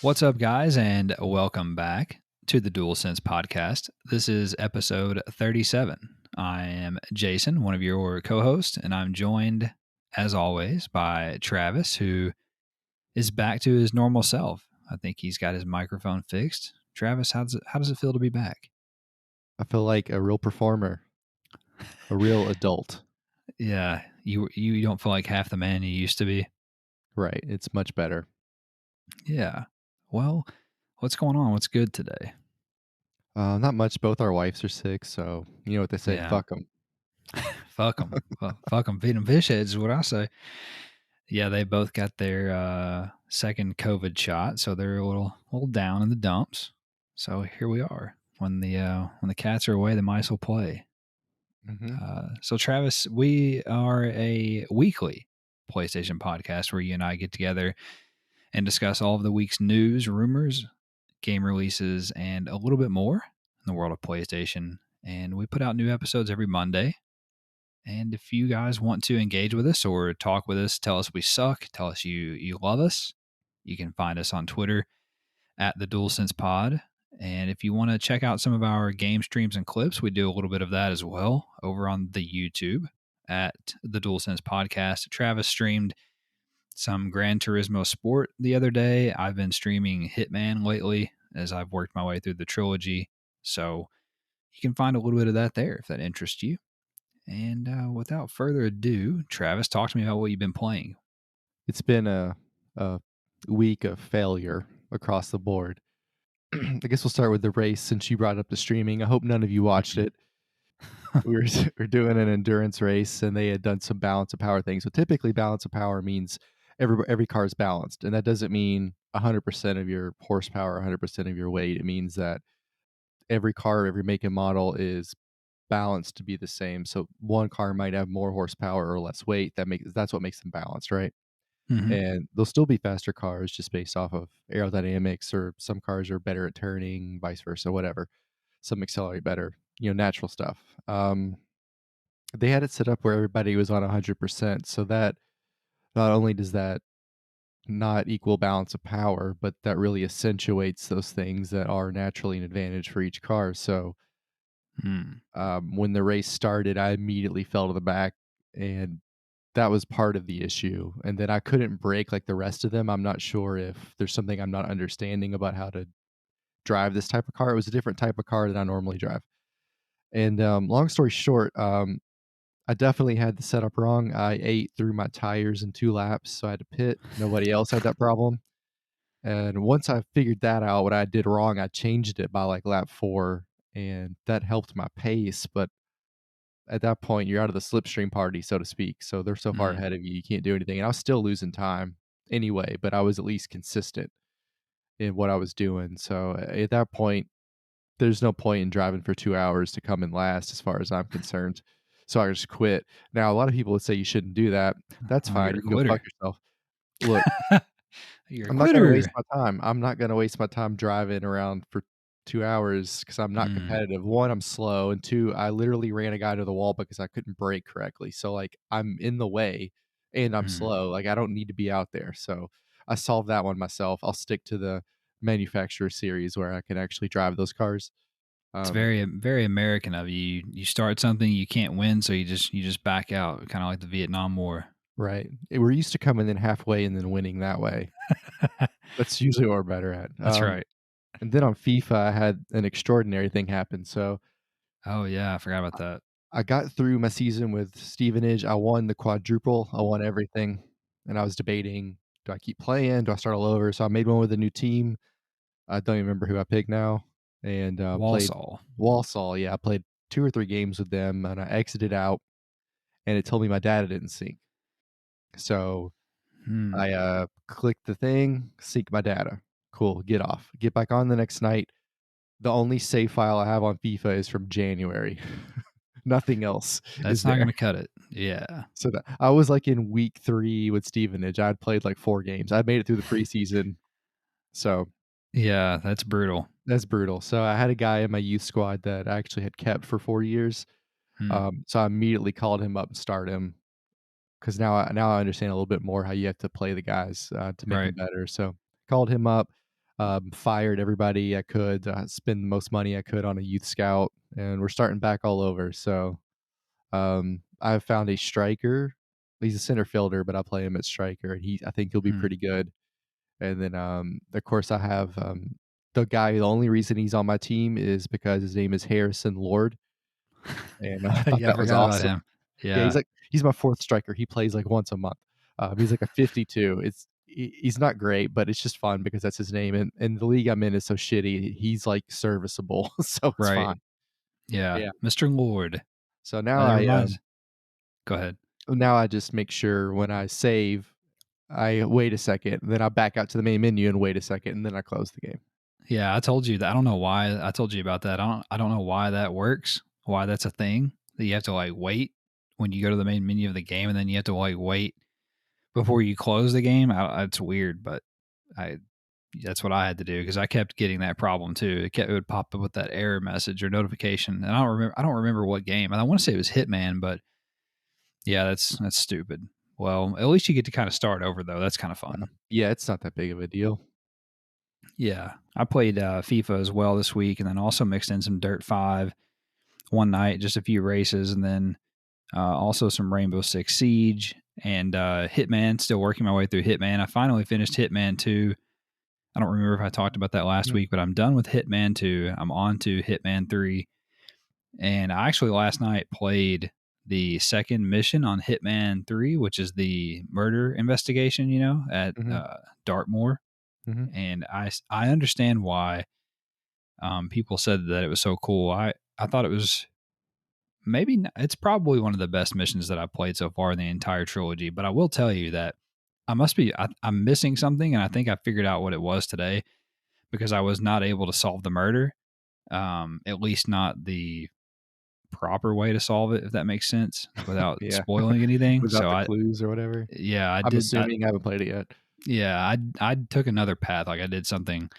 What's up, guys, and welcome back to the Dual Sense podcast. This is episode 37. I am Jason, one of your co hosts, and I'm joined, as always, by Travis, who is back to his normal self. I think he's got his microphone fixed. Travis, how does it feel to be back? I feel like a real performer, a real adult. Yeah, you don't feel like half the man you used to be. Right. It's much better. Yeah. Well, what's going on? What's good today? Not much. Both our wives are sick, so you know what they say. Yeah. Fuck them. Fuck them. Fuck them. Feed them fish heads is what I say. Yeah, they both got their second COVID shot, so they're a little down in the dumps. So here we are. When the cats are away, the mice will play. So Travis, we are a weekly PlayStation podcast where you and I get together and discuss all of the week's news, rumors, game releases, and a little bit more in the world of PlayStation. And we put out new episodes every Monday. And if you guys want to engage with us or talk with us, tell us we suck, tell us you love us, you can find us on Twitter at the DualSense Pod. And if you want to check out some of our game streams and clips, we do a little bit of that as well over on the YouTube at the DualSense Podcast. Travis streamed some Gran Turismo Sport the other day. I've been streaming Hitman lately as I've worked my way through the trilogy. So you can find a little bit of that there if that interests you. And without further ado, Travis, talk to me about what you've been playing. It's been a week of failure across the board. I guess we'll start with the race since you brought up the streaming. I hope none of you watched it. We're doing an endurance race, and they had done some balance of power things. So typically, balance of power means every car is balanced, and that doesn't mean 100% of your horsepower, 100% of your weight. It means that every car, every make and model is balanced to be the same. So one car might have more horsepower or less weight. That's what makes them balanced, right? Mm-hmm. And they'll still be faster cars just based off of aerodynamics, or some cars are better at turning, vice versa, whatever. Some accelerate better, natural stuff. They had it set up where everybody was on 100%. So that not only does that not equal balance of power, but that really accentuates those things that are naturally an advantage for each car. So when the race started, I immediately fell to the back, and that was part of the issue. And then I couldn't brake like the rest of them. I'm not sure if there's something I'm not understanding about how to drive this type of car. It was a different type of car than I normally drive. And long story short, I definitely had the setup wrong. I ate through my tires in 2 laps, so I had to pit. Nobody else had that problem. And once I figured that out, what I did wrong, I changed it by like lap 4, and that helped my pace. But at that point, you're out of the slipstream party, so to speak. So they're so far Mm-hmm. ahead of you, you can't do anything. And I was still losing time anyway, but I was at least consistent in what I was doing. So at that point, there's no point in driving for 2 hours to come in last, as far as I'm concerned. So I just quit. Now, a lot of people would say you shouldn't do that. That's Oh, fine. you're a You can go fuck quitter. yourself. Look, You're a I'm not gonna waste quitter. my time. I'm not gonna waste my time driving around for 2 hours because I'm not Mm, competitive. 1, I'm slow, and 2, I literally ran a guy to the wall because I couldn't brake correctly. So, like, I'm in the way and I'm mm. slow. Like, I don't need to be out there. So, I solved that one myself. I'll stick to the manufacturer series where I can actually drive those cars. It's Um, very American of you. You start something, you can't win, so you just back out, kind of like the Vietnam War. right. We're used to coming in halfway and then winning that way. That's usually what we're better at. That's right. And then on FIFA, I had an extraordinary thing happen. So, Oh yeah, I forgot about that. I got through my season with Stevenage. I won the quadruple. I won everything, and I was debating, do I keep playing? Do I start all over? So I made one with a new team. I don't even remember who I picked now, and played Walsall. Walsall. Yeah, I played 2 or 3 games with them, and I exited out, and it told me my data didn't sync. So Hmm. I clicked the thing, sync my data. Cool, get off. Get back on the next night. The only save file I have on FIFA is from January. Nothing else is That's not there. gonna cut it. Yeah. So that I was like in week 3 with Stevenage. I'd played like 4 games. I made it through the preseason. So Yeah, that's brutal. that's brutal. So I had a guy in my youth squad that I actually had kept for 4 years. Hmm. So I immediately called him up and started him because now I understand a little bit more how you have to play the guys to make them Right. better. So called him up. fired everybody I could, spend the most money I could on a youth scout, and we're starting back all over. So I've found a striker. He's a center fielder, but I play him at striker, and I think he'll be Hmm. pretty good. And then, of course, I have the guy. The only reason he's on my team is because his name is Harrison Lord, and I thought Yeah, I that was forgot about awesome. him. Yeah, Yeah, he's my fourth striker. He plays like once a month. He's like a 52. He's not great, but it's just fun because that's his name. And the league I'm in is so shitty. He's like serviceable, so it's right. fine. Yeah, Yeah. Mr. Lord. So That reminds. Go ahead. now I just make sure when I save, I wait a second, then I back out to the main menu and wait a second, and then I close the game. Yeah, I told you that. I don't know why I told you about that. I don't know why that works. Why that's a thing that you have to like wait when you go to the main menu of the game, and then you have to like wait before you close the game. It's weird, but I that's what I had to do because I kept getting that problem too. It would pop up with that error message or notification, and I don't remember what game. And I want to say it was Hitman, but yeah, that's stupid. Well, at least you get to kind of start over though. That's kind of fun. Yeah, it's not that big of a deal. Yeah, I played FIFA as well this week, and then also mixed in some Dirt 5 one night, just a few races, and then also some Rainbow Six Siege and Hitman. Still working my way through Hitman. I finally finished Hitman 2. I don't remember if I talked about that last Mhm, week, but I'm done with Hitman 2. I'm on to Hitman 3. And I actually last night played the second mission on Hitman 3, which is the murder investigation, at mhm, Dartmoor. mhm. And I understand why people said that it was so cool. I thought it was it's probably one of the best missions that I've played so far in the entire trilogy. But I will tell you that I'm missing something, and I think I figured out what it was today because I was not able to solve the murder. At least not the proper way to solve it, if that makes sense, without Yeah, spoiling anything. without So the clues or whatever. yeah, I I'm did. assuming I haven't played it yet. Yeah, I took another path. Like I did something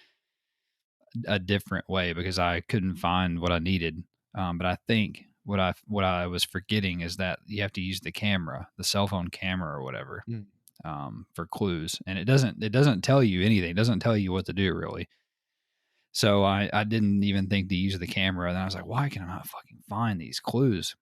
a different way because I couldn't find what I needed. But I think what I was forgetting is that you have to use the camera, the cell phone camera or whatever, Mm. for clues, and it doesn't tell you anything. It doesn't tell you what to do really. So I didn't even think to use the camera. And I was like, why can I not fucking find these clues?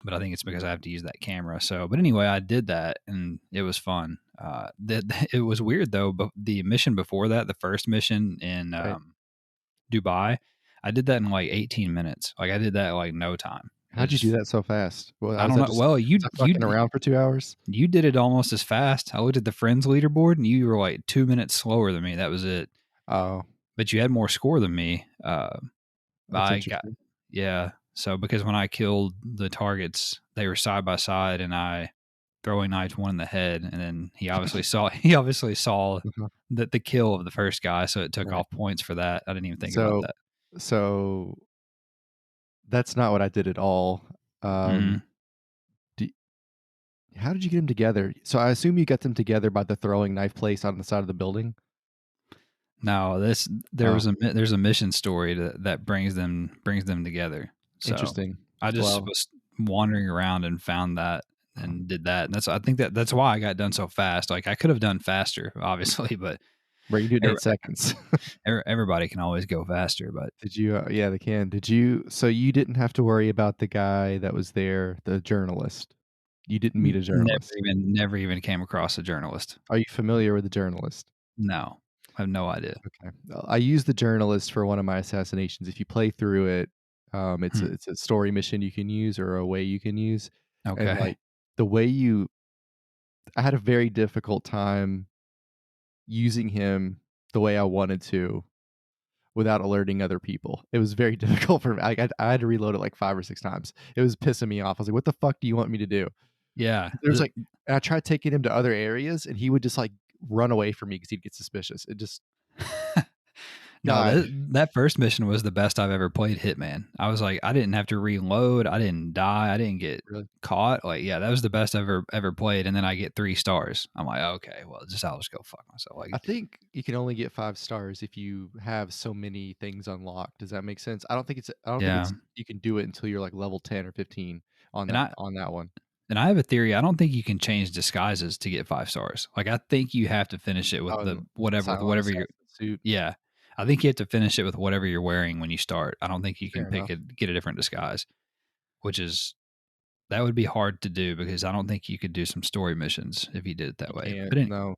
But I think it's because I have to use that camera. So, but anyway, I did that and it was fun. That it was weird though. But the mission before that, the first mission in Right. Dubai, I did that in like 18 minutes. Like I did that in like no time. How'd you do that so fast? Well, I was don't that know. just Well, was I fucking around for 2 hours? you did it almost as fast. I looked at the friends leaderboard and you were like 2 minutes slower than me. That was it. Oh, But you had more score than me. that's I got interesting. Yeah. So because when I killed the targets, they were side by side, and I throwing knife one in the head, and then he obviously saw Uh-huh. that the kill of the first guy, so it took Right. off points for that. I didn't even think about So that. so that's not what I did at all. Hmm. Um, d How did you get them together? So I assume you got them together by the throwing knife place on the side of the building? No, Oh, there's a mission story that brings them together. So interesting. I just Well, was wandering around and found that and did that. And I think that's why I got done so fast. Like I could have done faster, obviously, but right, you do it in every, 8 seconds. everybody can always go faster. But Did you yeah, they can. Did you so you didn't have to worry about the guy that was there, the journalist? You didn't meet a journalist? never even came across a journalist. Are you familiar with the journalist? No, I have no idea. Okay. I used the journalist for one of my assassinations. If you play through it, Hmm. it's a story mission you can use or a way you can use, and, Okay. like, the way you I had a very difficult time using him the way I wanted to without alerting other people. It was very difficult for me. I had to reload it, like, 5 or 6 times. It was pissing me off. I was like, "What the fuck do you want me to do?" Yeah. There's, like and I tried taking him to other areas, and he would just, like, run away from me because 'cause he'd get suspicious. It just No, God. that first mission was the best I've ever played Hitman. I was like, I didn't have to reload. I didn't die. I didn't get Really? caught. Like, yeah, that was the best I've ever played. And then I get 3 stars. I'm like, okay, well, I'll just go fuck myself. I Like, think you can only get 5 stars if you have so many things unlocked. Does that make sense? I don't think yeah. it's you can do it until you're, like, level 10 or 15 And I on that one. and I have a theory. I don't think you can change disguises to get 5 stars. Like, I think you have to finish it with the On whatever Silent whatever your Assassins. suit. Yeah. I think you have to finish it with whatever you're wearing when you start. I don't think you can Fair enough. get a different disguise, which is that would be hard to do because I don't think you could do some story missions if you did it that You way. can't. But No.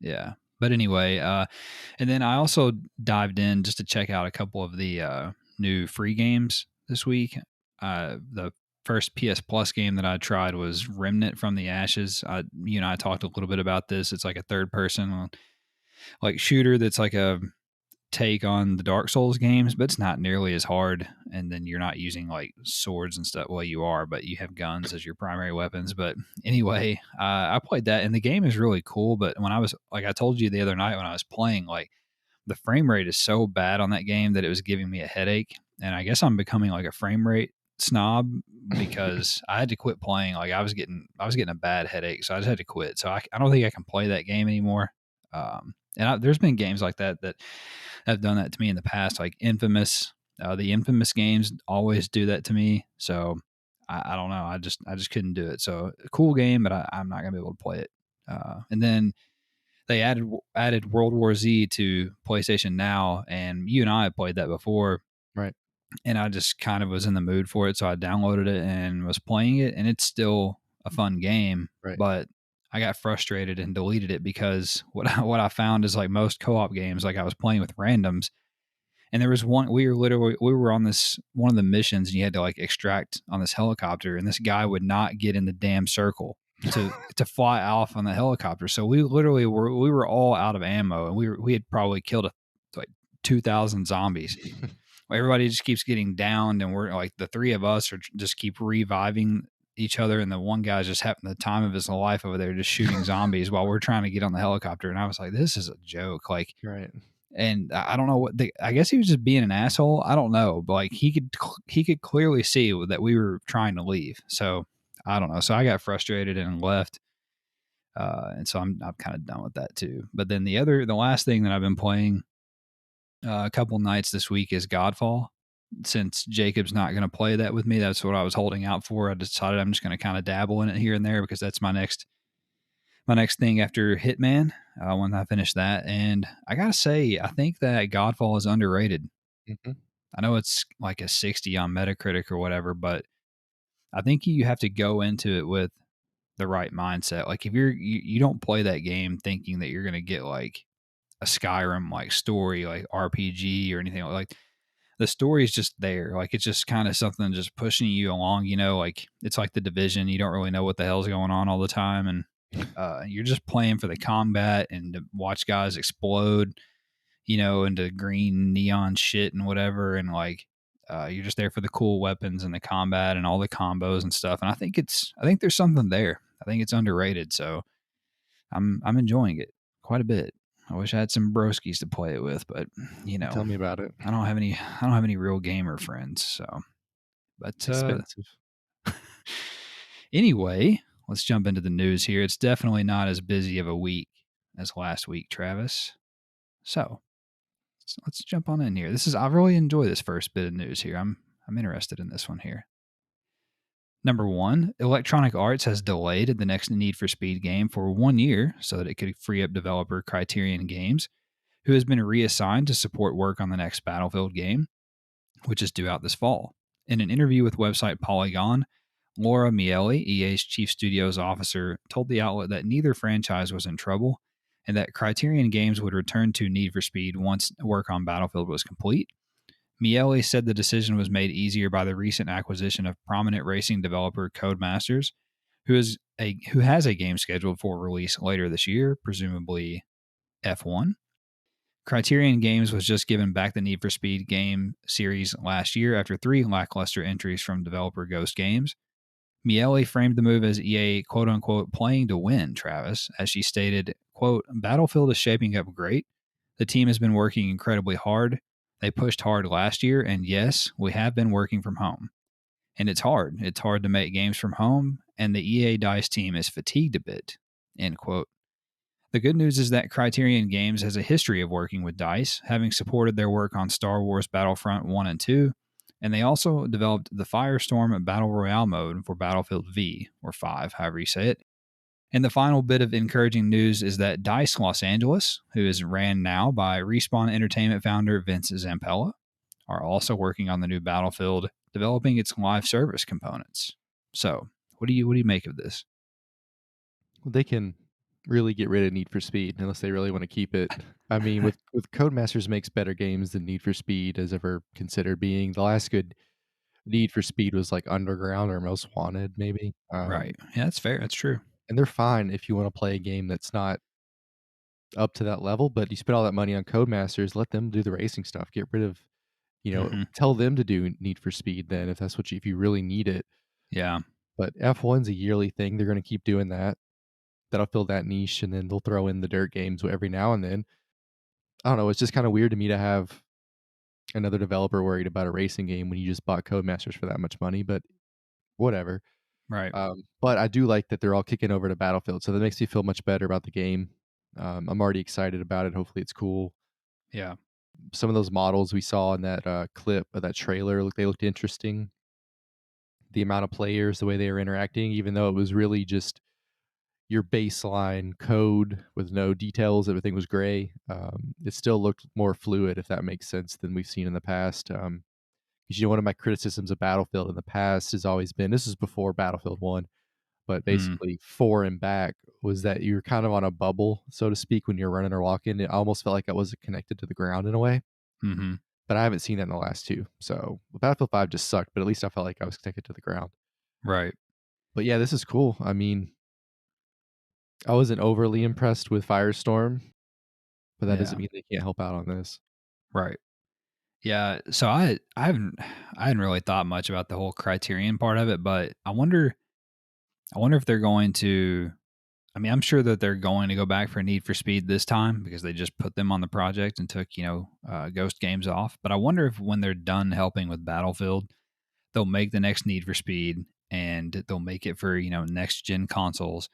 yeah. But anyway, and then I also dived in just to check out a couple of the new free games this week. The first PS Plus game that I tried was Remnant from the Ashes. I talked a little bit about this. It's like a third person like shooter that's like a take on the Dark Souls games, but it's not nearly as hard. And then you're not using like swords and stuff. Well, you are, but you have guns as your primary weapons. But anyway, I played that, and the game is really cool. But when I was like, I told you the other night when I was playing, like the frame rate is so bad on that game that it was giving me a headache. And I guess I'm becoming like a frame rate snob because I had to quit playing. Like I was getting a bad headache, so I just had to quit. So I don't think I can play that game anymore. There's been games like that that have done that to me in the past, like Infamous. The Infamous games always do that to me. So I don't know. I just couldn't do it. So a cool game, but I'm not gonna be able to play it. And then they added World War Z to PlayStation Now, and you and I had played that before, Right. and I just kind of was in the mood for it, so I downloaded it and was playing it, and it's still a fun game, Right. but I got frustrated and deleted it because what I found is like most co-op games, like I was playing with randoms, and there was one we were on this one of the missions, and you had to like extract on this helicopter, and this guy would not get in the damn circle to fly off on the helicopter. So we were all out of ammo, and we had probably killed like 2,000 zombies. Everybody just keeps getting downed, and we're like the three of us are just keep reviving each other, and the one guy's just having the time of his life over there just shooting zombies while we're trying to get on the helicopter. And I was like, this is a joke. Like, Right. and I don't know I guess he was just being an asshole. I don't know, but like he could clearly see that we were trying to leave. So I don't know. So I got frustrated and left. And so I'm kind of done with that too. But then the last thing that I've been playing a couple nights this week is Godfall. Since Jacob's not going to play that with me, that's what I was holding out for. I decided I'm just going to kind of dabble in it here and there because that's my next thing after Hitman. When I finish that, and I gotta say, I think that Godfall is underrated. Hmm. I know it's like a 60 on Metacritic or whatever, but I think you have to go into it with the right mindset. Like if you don't play that game thinking that you're gonna get like a Skyrim like story, like RPG or anything like. The story is just there. Like it's just kind of something just pushing you along, like it's like the Division. You don't really know what the hell's going on all the time. And you're just playing for the combat and to watch guys explode, into green neon shit and whatever. And like, you're just there for the cool weapons and the combat and all the combos and stuff. And I think there's something there. I think it's underrated. So I'm enjoying it quite a bit. I wish I had some broskies to play it with, but you know, Tell me about it. I don't have any real gamer friends. So, It's but expensive. anyway, let's jump into the news here. It's definitely not as busy of a week as last week, Travis. So let's jump on in here. I really enjoy this first bit of news here. I'm interested in this one here. Number one, Electronic Arts has delayed the next Need for Speed game for 1 year so that it could free up developer Criterion Games, who has been reassigned to support work on the next Battlefield game, which is due out this fall. In an interview with website Polygon, Laura Miele, EA's chief studios officer, told the outlet that neither franchise was in trouble and that Criterion Games would return to Need for Speed once work on Battlefield was complete. Miele said the decision was made easier by the recent acquisition of prominent racing developer Codemasters, who has a game scheduled for release later this year, presumably F1. Criterion Games was just given back the Need for Speed game series last year after 3 lackluster entries from developer Ghost Games. Miele framed the move as EA quote unquote playing to win, Travis, as she stated, quote, Battlefield is shaping up great. The team has been working incredibly hard. They pushed hard last year, and yes, we have been working from home. And it's hard. It's hard to make games from home, and the EA DICE team is fatigued a bit, end quote. The good news is that Criterion Games has a history of working with DICE, having supported their work on Star Wars Battlefront 1 and 2, and they also developed the Firestorm Battle Royale mode for Battlefield V, or 5, however you say it. And the final bit of encouraging news is that DICE Los Angeles, who is ran now by Respawn Entertainment founder Vince Zampella, are also working on the new Battlefield, developing its live service components. So, what do you make of this? Well, they can really get rid of Need for Speed unless they really want to keep it. I mean, with Codemasters makes better games than Need for Speed has ever considered being. The last good Need for Speed was like Underground or Most Wanted, maybe. Right. Yeah, that's fair. That's true. And they're fine if you want to play a game that's not up to that level, but you spend all that money on Codemasters, let them do the racing stuff. Get rid of, Hmm. tell them to do Need for Speed then if that's if you really need it. Yeah. But F1's a yearly thing. They're going to keep doing that. That'll fill that niche, and then they'll throw in the dirt games every now and then. I don't know. It's just kind of weird to me to have another developer worried about a racing game when you just bought Codemasters for that much money, but whatever. Right. But I do like that they're all kicking over to Battlefield, so that makes me feel much better about the game. I'm already excited about it. Hopefully, it's cool. Yeah. Some of those models we saw in that clip of that trailer, they looked interesting. The amount of players, the way they were interacting, even though it was really just your baseline code with no details, everything was gray. It still looked more fluid, if that makes sense, than we've seen in the past. Because one of my criticisms of Battlefield in the past has always been, this is before Battlefield 1, but Mm. basically 4 and back, was that you're kind of on a bubble, so to speak, when you're running or walking. It almost felt like I wasn't connected to the ground in a way, Hmm. but I haven't seen that in the last two. So Battlefield 5 just sucked, but at least I felt like I was connected to the ground. Right. But yeah, this is cool. I mean, I wasn't overly impressed with Firestorm, but that doesn't Yeah. mean they can't help out on this. Right. Yeah. So I hadn't really thought much about the whole Criterion part of it, but I wonder if they're going to. I mean, I'm sure that they're going to go back for Need for Speed this time because they just put them on the project and took Ghost Games off. But I wonder if when they're done helping with Battlefield, they'll make the next Need for Speed and they'll make it for next gen consoles.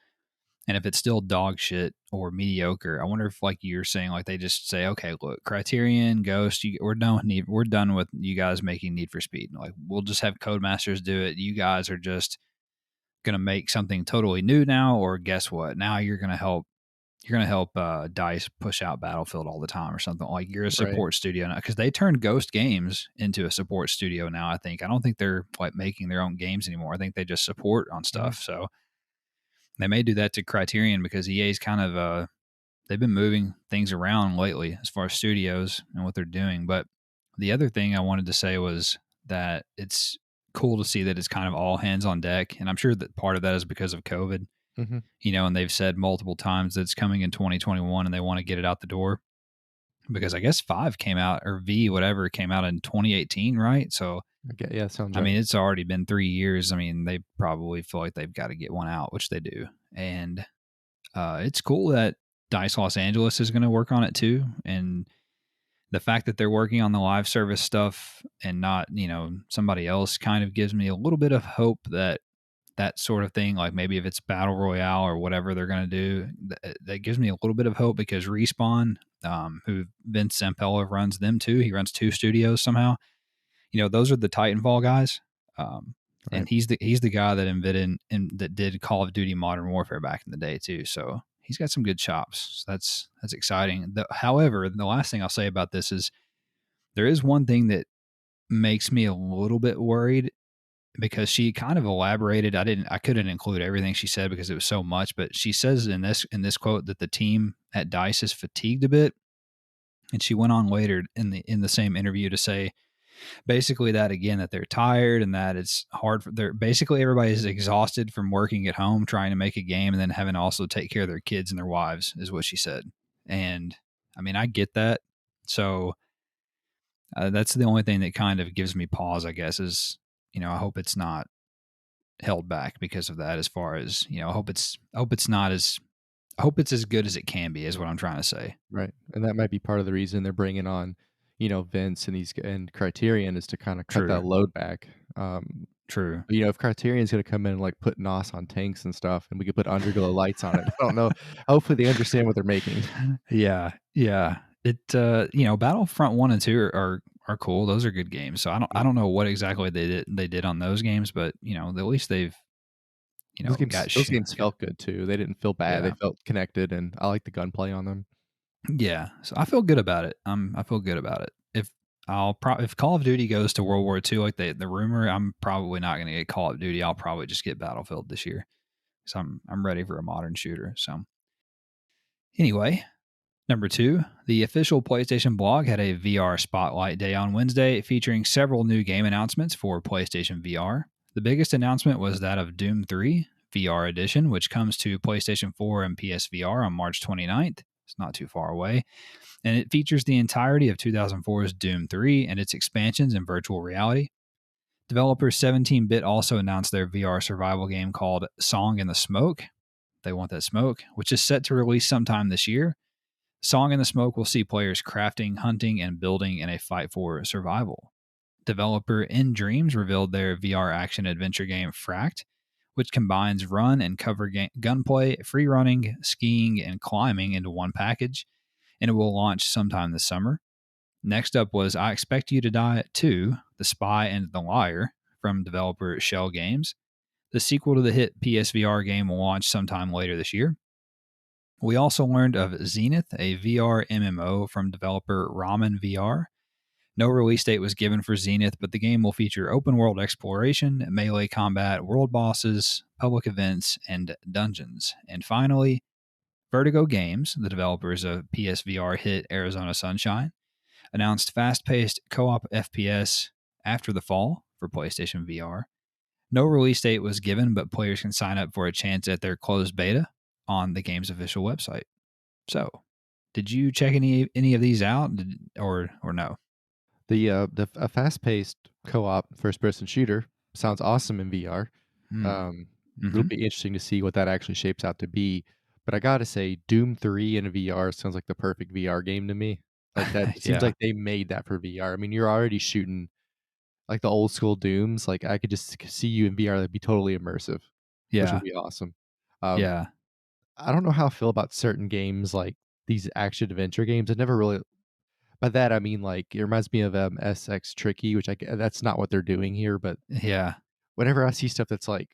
And if it's still dog shit or mediocre, I wonder if, like you're saying, like they just say, okay, look, Criterion, Ghost, we're done with you guys making Need for Speed. Like we'll just have Codemasters do it. You guys are just gonna make something totally new now, or guess what? Now you're gonna help Dice push out Battlefield all the time or something. Like you're a Right. support studio now because they turned Ghost Games into a support studio now. I don't think they're like making their own games anymore. I think they just support on Mhm. stuff. So they may do that to Criterion because EA's kind of they've been moving things around lately as far as studios and what they're doing. But the other thing I wanted to say was that it's cool to see that it's kind of all hands on deck. And I'm sure that part of that is because of COVID, Mhm. and they've said multiple times that it's coming in 2021 and they want to get it out the door because I guess 5 came out or V, whatever, came out in 2018, right? So, Okay, yeah, sounds I right. mean, it's already been 3 years. I mean, they probably feel like they've got to get one out, which they do. And it's cool that Dice Los Angeles is going to work on it too. And the fact that they're working on the live service stuff and not, somebody else kind of gives me a little bit of hope that that sort of thing, like maybe if it's battle royale or whatever they're going to do, that gives me a little bit of hope because Respawn, who Vince Zampella runs them too, he runs two studios somehow. Those are the Titanfall guys. And Right. he's the guy that invented and that did Call of Duty Modern Warfare back in the day too. So he's got some good chops. So that's exciting. However, the last thing I'll say about this is there is one thing that makes me a little bit worried because she kind of elaborated. I couldn't include everything she said because it was so much, but she says in this quote that the team at Dice is fatigued a bit. And she went on later in the same interview to say basically that again, that they're tired and that it's hard for they're basically everybody's exhausted from working at home trying to make a game and then having to also take care of their kids and their wives is what she said. And I mean, I get that. So that's the only thing that kind of gives me pause, I guess, is I hope it's not held back because of that. As far as I hope it's as good as it can be, is what I'm trying to say. Right. And that might be part of the reason they're bringing on, Vince and these and Criterion is to kind of cut True, that load back. true. If Criterion's going to come in and like put NOS on tanks and stuff, and we could put underglow lights on it, I don't know. Hopefully, they understand what they're making. Yeah, yeah. Battlefront 1 and 2 are cool. Those are good games. So I don't know what exactly they did on those games, but at least got Those games got felt good too. They didn't feel bad. They yeah. felt connected, and I like the gunplay on them. Yeah, so I feel good about it. I feel good about it. If Call of Duty goes to World War II like the rumor, I'm probably not going to get Call of Duty. I'll probably just get Battlefield this year because I'm ready for a modern shooter. So anyway, number two, the official PlayStation blog had a VR Spotlight Day on Wednesday, featuring several new game announcements for PlayStation VR. The biggest announcement was that of Doom 3 VR Edition, which comes to PlayStation 4 and PSVR on March 29th. It's not too far away, and it features the entirety of 2004's Doom 3 and its expansions in virtual reality. Developer 17-Bit also announced their VR survival game called Song in the Smoke. They want that smoke, which is set to release sometime this year. Song in the Smoke will see players crafting, hunting, and building in a fight for survival. Developer In Dreams revealed their VR action adventure game Fract, which combines run and cover gunplay, free running, skiing, and climbing into one package, and it will launch sometime this summer. Next up was I Expect You to Die 2, The Spy and the Liar, from developer Shell Games. The sequel to the hit PSVR game will launch sometime later this year. We also learned of Zenith, a VR MMO from developer Ramen VR. No release date was given for Zenith, but the game will feature open world exploration, melee combat, world bosses, public events, and dungeons. And finally, Vertigo Games, the developers of PSVR hit Arizona Sunshine, announced fast paced co op FPS After the Fall for PlayStation VR. No release date was given, but players can sign up for a chance at their closed beta on the game's official website. So, did you check any of these out, or no? A fast paced co op first person shooter sounds awesome in VR. Mm. It'll Mm-hmm. be interesting to see what that actually shapes out to be. But I gotta say, Doom 3 in VR sounds like the perfect VR game to me. Like that, it seems Yeah, like they made that for VR. I mean, you're already shooting like the old school Dooms. Like I could just see you in VR. That'd be totally immersive, which would yeah, be awesome. Um, yeah, I don't know how I feel about certain games like these action adventure games. I never really. By that I mean like it reminds me of SX Tricky, which that's not what they're doing here. But yeah. whenever I see stuff that's like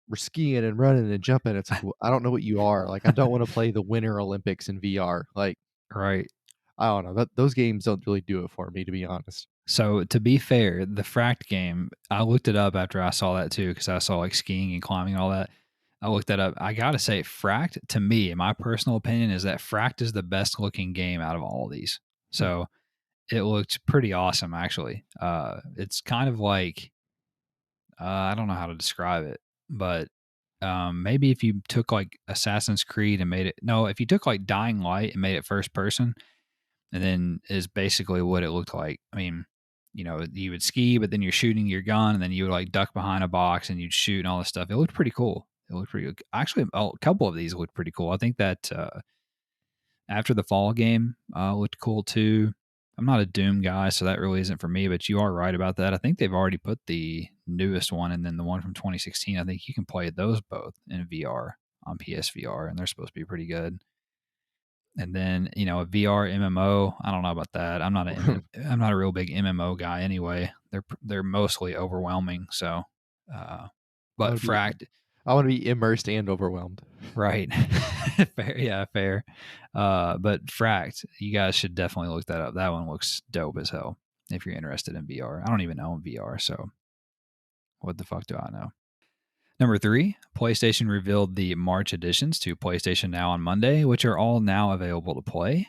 we're skiing and running and jumping, it's like well, I don't know what you are. Like I don't want to play the Winter Olympics in VR. Like Right. I don't know. Those games don't really do it for me, to be honest. So to be fair, the Fract game, I looked it up after I saw that too, because I saw like skiing and climbing and all that. I looked that up. I gotta say, Fract to me, in my personal opinion, is that Fract is the best looking game out of all of these. Hmm. So it looked pretty awesome, actually. It's kind of like I don't know how to describe it, but maybe if you took like Assassin's Creed and made it, no, if you took like Dying Light and made it first person, and then is basically what it looked like. I mean, you would ski, but then you're shooting your gun, and then you would like duck behind a box and you'd shoot and all this stuff. It looked pretty cool. It looked pretty good. Actually, a couple of these looked pretty cool. I think that After the Fall game looked cool too. I'm not a Doom guy, so that really isn't for me, but you are right about that. I think they've already put the newest one and then the one from 2016. I think you can play those both in VR on PSVR, and they're supposed to be pretty good. And then a VR MMO. I don't know about that. I'm not a real big MMO guy anyway. They're mostly overwhelming. So, uh, I but want to be Fract, I want to be immersed and overwhelmed. right? Fair, yeah, fair. But Fract, you guys should definitely look that up. That one looks dope as hell. If you're interested in VR, I don't even own VR, so what the fuck do I know? Number three, PlayStation revealed the March additions to PlayStation Now on Monday, which are all now available to play.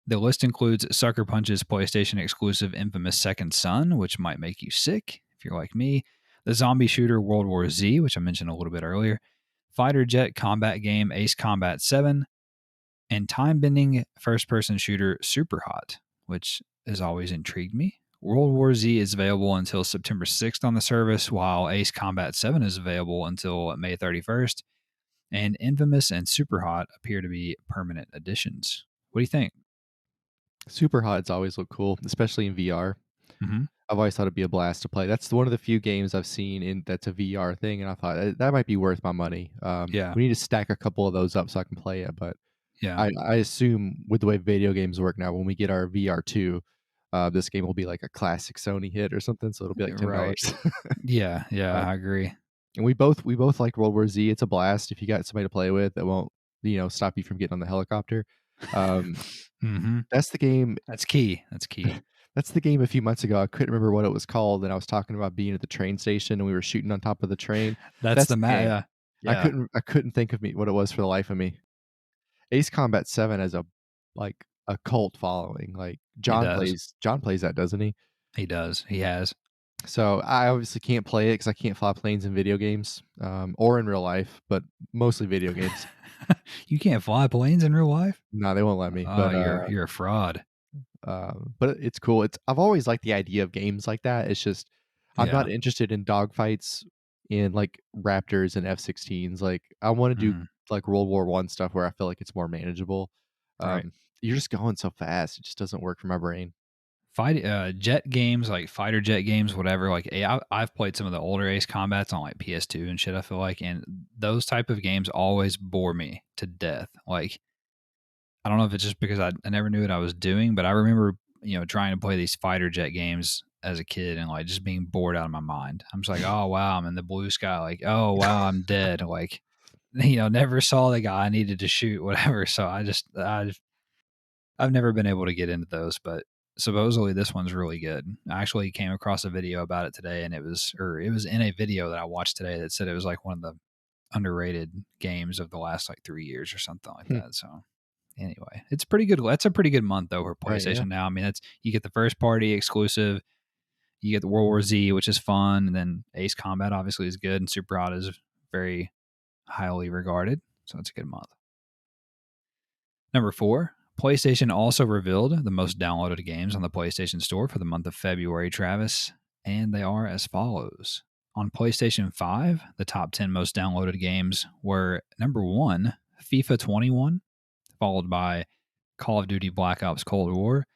The list includes Sucker Punch's PlayStation exclusive Infamous Second Son, which might make you sick if you're like me, the zombie shooter World War Z, which I mentioned a little bit earlier, fighter jet combat game Ace Combat 7, and time bending first person shooter Super Hot, which has always intrigued me. World War Z is available until September 6th on the service, while Ace Combat 7 is available until May 31st, and Infamous and Super Hot appear to be permanent additions. What do you think? Super Hot's always look cool, especially in VR. Mm-hmm. I've always thought it'd be a blast to play. That's one of the few games I've seen in that's a VR thing, and I thought that might be worth my money. Yeah. We need to stack a couple of those up so I can play it. But Yeah. I assume with the way video games work now, when we get our VR2, this game will be like a classic Sony hit or something, so it'll be like Right. $10. Yeah. Yeah. uh, I agree. And we both like World War Z. It's a blast if you got somebody to play with that won't, stop you from getting on the helicopter. Um, Hmm. that's the game. That's key. That's key. That's the game a few months ago. I couldn't remember what it was called, and I was talking about being at the train station and we were shooting on top of the train. That's That's the the game. yeah. I Yeah, couldn't I couldn't think of me what it was for the life of me. Ace Combat 7 has a cult following. Like he does. John plays that, doesn't he? He does. He has. So I obviously can't play it because I can't fly planes in video games, or in real life, but mostly video games. You can't fly planes in real life? No, they won't let me. Oh, you're a fraud. But it's cool. I've always liked the idea of games like that. It's just I'm Yeah. not interested in dogfights in like Raptors and F-16s. Like I want to do Mm, like World War One stuff where I feel like it's more manageable. right. You're just going so fast; it just doesn't work for my brain. Jet games, like fighter jet games, whatever. Like I've played some of the older Ace Combats on like PS2 and shit. I feel like, and those type of games always bore me to death. Like I don't know if it's just because I never knew what I was doing, but I remember trying to play these fighter jet games as a kid and like just being bored out of my mind. I'm just like, oh wow, I'm in the blue sky. Like, oh wow, I'm dead. Like, never saw the guy I needed to shoot, whatever. So I've never been able to get into those, but supposedly this one's really good. I actually came across a video about it today, and it was in a video that I watched today that said it was like one of the underrated games of the last like 3 years or something like Hmm. that. So anyway, it's pretty good. That's a pretty good month though for Right? Yeah. PlayStation now. I mean, that's you get the first party exclusive, you get the World War Z, which is fun, and then Ace Combat obviously is good, and Super Hot is very highly regarded. So it's a good month. Number 4, PlayStation also revealed the most downloaded games on the PlayStation Store for the month of February, Travis, and they are as follows. On PlayStation 5, the top 10 most downloaded games were number 1, FIFA 21, followed by Call of Duty Black Ops Cold War,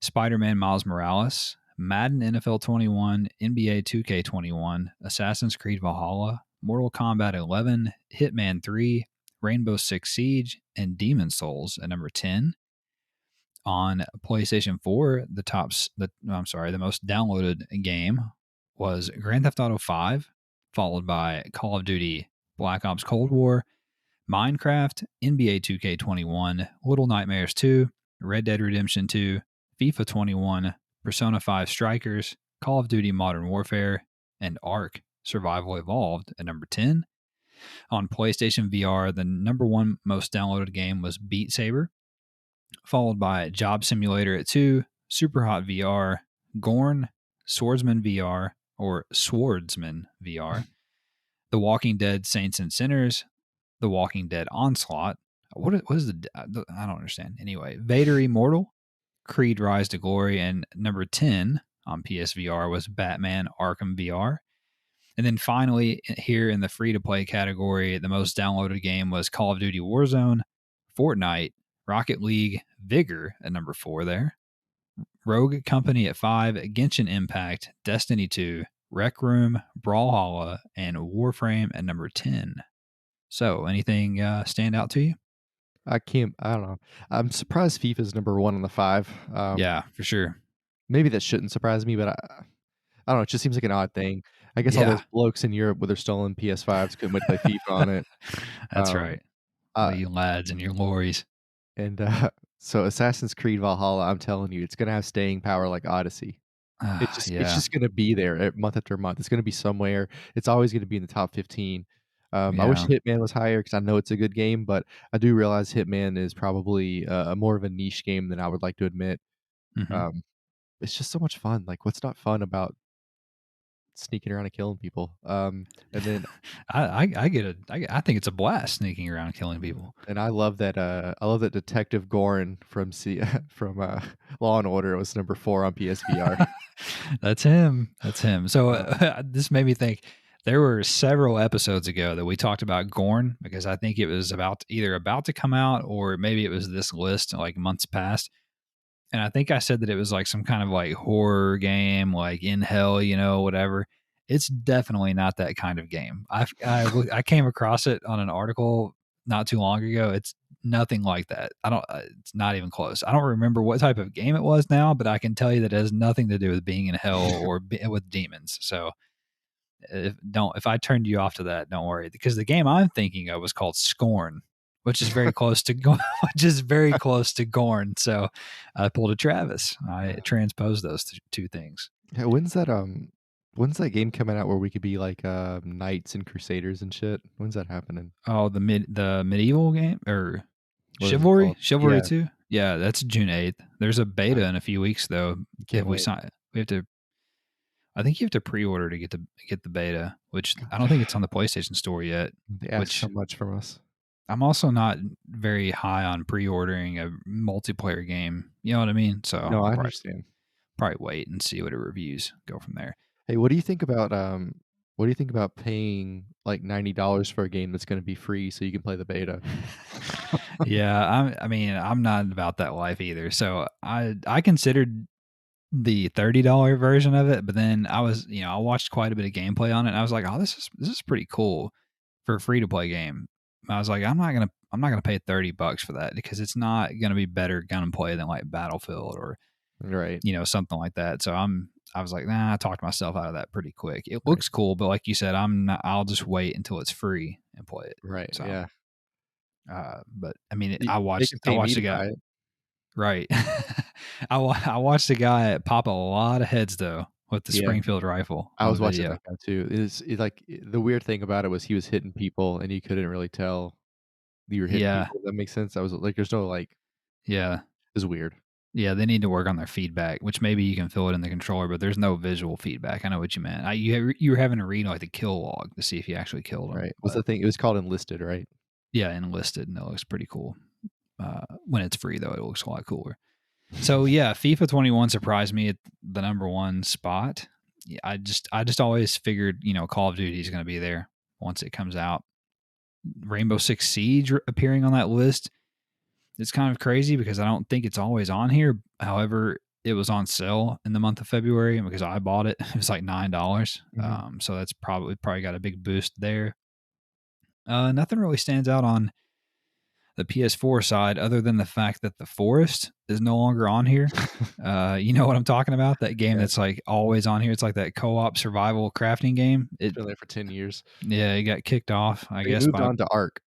Spider Man Miles Morales, Madden NFL 21, NBA 2K21, Assassin's Creed Valhalla, Mortal Kombat 11, Hitman 3, Rainbow Six Siege, and Demon Souls at number 10. On PlayStation 4, the most downloaded game was Grand Theft Auto 5, followed by Call of Duty Black Ops Cold War, Minecraft, NBA 2K21, Little Nightmares 2, Red Dead Redemption 2, FIFA 21, Persona 5 Strikers, Call of Duty Modern Warfare, and Ark Survival Evolved at number 10. On PlayStation VR, the number 1 most downloaded game was Beat Saber, followed by Job Simulator at 2, Super Hot VR, Gorn, Swordsman VR, or Swordsman VR, The Walking Dead Saints and Sinners, The Walking Dead Onslaught. What is I don't understand. Anyway, Vader Immortal, Creed Rise to Glory, and number 10 on PSVR was Batman Arkham VR. And then finally, here in the free to play category, the most downloaded game was Call of Duty Warzone, Fortnite, Rocket League, Vigor at number 4 there, Rogue Company at 5, Genshin Impact, Destiny 2, Rec Room, Brawlhalla, and Warframe at number 10. So, anything stand out to you? I can't. I don't know. I'm surprised FIFA's number one on the five. Yeah, for sure. Maybe that shouldn't surprise me, but I don't know. It just seems like an odd thing. I guess all Yeah, those blokes in Europe with their stolen PS5s couldn't wait to play FIFA on it. that's Um, right. All uh, you lads and your lorries. and so Assassin's Creed Valhalla, I'm telling you, it's gonna have staying power like Odyssey. It's Yeah, just gonna be there month after month. It's gonna be somewhere. It's always gonna be in the top 15. I wish yeah. Hitman was higher because I know it's a good game, but I do realize Hitman is probably a more of a niche game than I would like to admit. Hmm. Um, it's just so much fun. Like, what's not fun about sneaking around and killing people? And then I get it. I think it's a blast sneaking around killing people. and I love that Detective Gorin from from Law and Order was number 4 on PSVR. That's him. That's him. So Um, this made me think. There were several episodes ago that we talked about Gorn because I think it was either about to come out or maybe it was this list like months past. And I think I said that it was like some kind of like horror game, like in hell, whatever. It's definitely not that kind of game. I came across it on an article not too long ago. It's nothing like that. I don't. It's not even close. I don't remember what type of game it was now, but I can tell you that it has nothing to do with being in hell or with demons. So If I turned you off to that, don't worry, because the game I'm thinking of was called Scorn, which is very close to which is very close to Gorn. So I pulled a Travis. I transposed those two things. Yeah, when's that game coming out where we could be like knights and crusaders and shit? When's that happening? Oh, the medieval game or What is it called? Chivalry Yeah, 2? Yeah, that's June 8th. There's a beta in a few weeks though. can't If we wait. sign we have to I think you have to pre-order to get the beta, which I don't think it's on the PlayStation Store yet, They ask so which much from us. I'm also not very high on pre-ordering a multiplayer game. You know what I mean? So No, I'll I probably understand. probably wait and see what it reviews. Go from there. Hey, what do you think about paying like $90 for a game that's going to be free so you can play the beta? Yeah, I mean, I'm not about that life either. So I considered the $30 version of it, but then I watched quite a bit of gameplay on it and I was like, "Oh, this is pretty cool for a free to play game." I was like, I'm not gonna pay $30 for that because it's not gonna be better gunplay than like Battlefield or Right, something like that. So I was like, nah, I talked myself out of that pretty quick. It right, looks cool, but like you said, I'll just wait until it's free and play it. right. So, Yeah, but I mean, they can I pay me watched to a guy, buy it. right. I watched a guy pop a lot of heads though with the Yeah, Springfield rifle I on the was watching video. that guy too. The weird thing about it was he was hitting people and you couldn't really tell you were hitting Yeah. people. If that makes sense. I was like, there's no like, Yeah. it's weird. Yeah, they need to work on their feedback, which maybe you can feel it in the controller, but there's no visual feedback. I know what you meant. You were having to read like the kill log to see if you actually killed them. Right. Was But the thing? It was called enlisted, right? yeah, enlisted, and it looks pretty cool. When it's free though, it looks a lot cooler. So yeah, FIFA 21 surprised me at the number one spot. Yeah, I just always figured Call of Duty is going to be there once it comes out. Rainbow Six Siege appearing on that list. It's kind of crazy because I don't think it's always on here. However, it was on sale in the month of February, and because I bought it, it was like $9. Mhm. So that's probably got a big boost there. Nothing really stands out on the PS4 side other than the fact that The Forest is no longer on here. You know what I'm talking about? That game Yeah, that's like always on here. It's like that co-op survival crafting game. it's been there for 10 years. Yeah, it got kicked off, I They guess moved by on to Arc.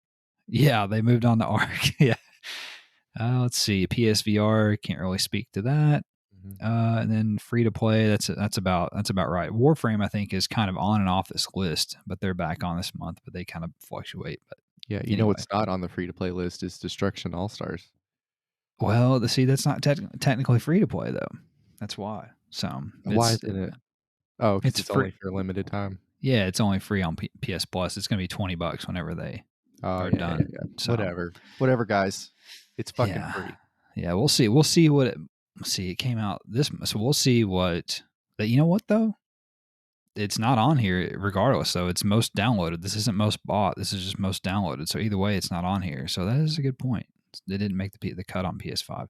yeah, they moved on to Arc. Yeah. Let's see, PSVR can't really speak to that. Mhm. And then free to play, that's about right. Warframe, I think, is kind of on and off this list, but they're back on this month, but they kind of fluctuate. But Yeah, you know anyway, what's not on the free to play list is Destruction All Stars. well, see, that's not technically free to play though. That's why. So Why isn't it? Oh, because it's it's free. only for a limited time. Yeah, it's only free on PS Plus. It's going to be $20 whenever they Oh, are yeah, yeah, done. yeah. So Whatever. Whatever, guys. It's fucking yeah, free. yeah, we'll see. We'll see what it. See, it came out this, so we'll see what. But you know what though? It's not on here regardless. So it's most downloaded. This isn't most bought. This is just most downloaded. So either way, it's not on here. So that is a good point. They didn't make the cut on PS5.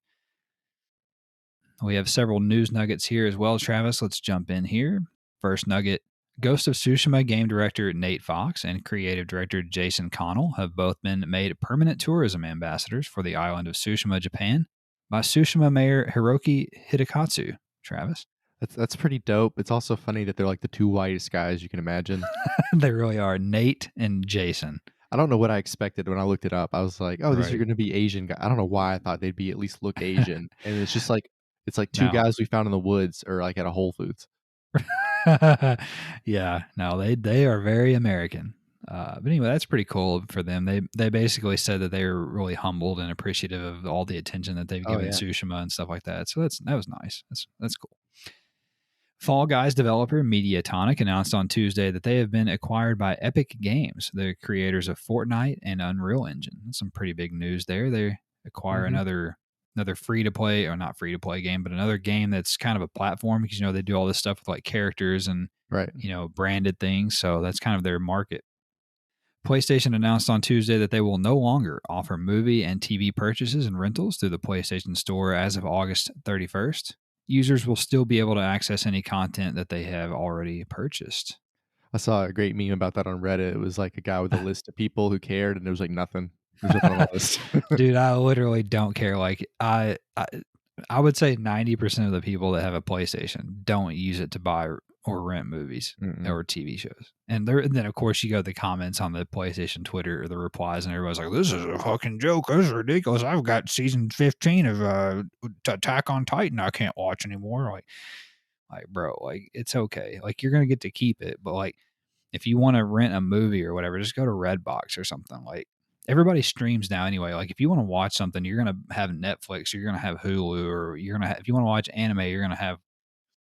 We have several news nuggets here as well, Travis. Let's jump in here. First nugget: Ghost of Tsushima game director Nate Fox and creative director Jason Connell have both been made permanent tourism ambassadors for the island of Tsushima, Japan, by Tsushima Mayor Hiroki Hidekatsu. Travis, That's pretty dope. It's also funny that they're like the two whitest guys you can imagine. they really are. Nate and Jason. I don't know what I expected when I looked it up. I was like, "Oh, these are Right. gonna be Asian guys." I don't know why I thought they'd be at least look Asian, and it's just like it's like two No. guys we found in the woods or like at a Whole Foods. Yeah. No, they are very American. But anyway, that's pretty cool for them. They basically said that they were really humbled and appreciative of all the attention that they've Oh given yeah. Tsushima and stuff like that. So that was nice. That's cool. Fall Guys developer Mediatonic announced on Tuesday that they have been acquired by Epic Games, the creators of Fortnite and Unreal Engine. That's some pretty big news there. They acquire Mhm. another free to play, or not free to play game, but another game that's kind of a platform because they do all this stuff with like characters and Right. branded things. So that's kind of their market. PlayStation announced on Tuesday that they will no longer offer movie and TV purchases and rentals through the PlayStation Store as of August 31st. Users will still be able to access any content that they have already purchased. I saw a great meme about that on Reddit. It was like a guy with a list of people who cared, and there was like nothing. There's nothing on the list. Dude, I literally don't care. Like I would say 90% of the people that have a PlayStation don't use it to buy or rent movies Mm-mm. or TV shows. And then of course you go to the comments on the PlayStation Twitter or the replies, and everybody's like, "This is a fucking joke. This is ridiculous. I've got season 15 of Attack on Titan I can't watch anymore." Like bro, like it's okay. Like you're gonna get to keep it, but like if you want to rent a movie or whatever, just go to Redbox or something. Like everybody streams now anyway. Like if you want to watch something, you're gonna have Netflix, or you're gonna have Hulu, or you're gonna if you want to watch anime, you're gonna have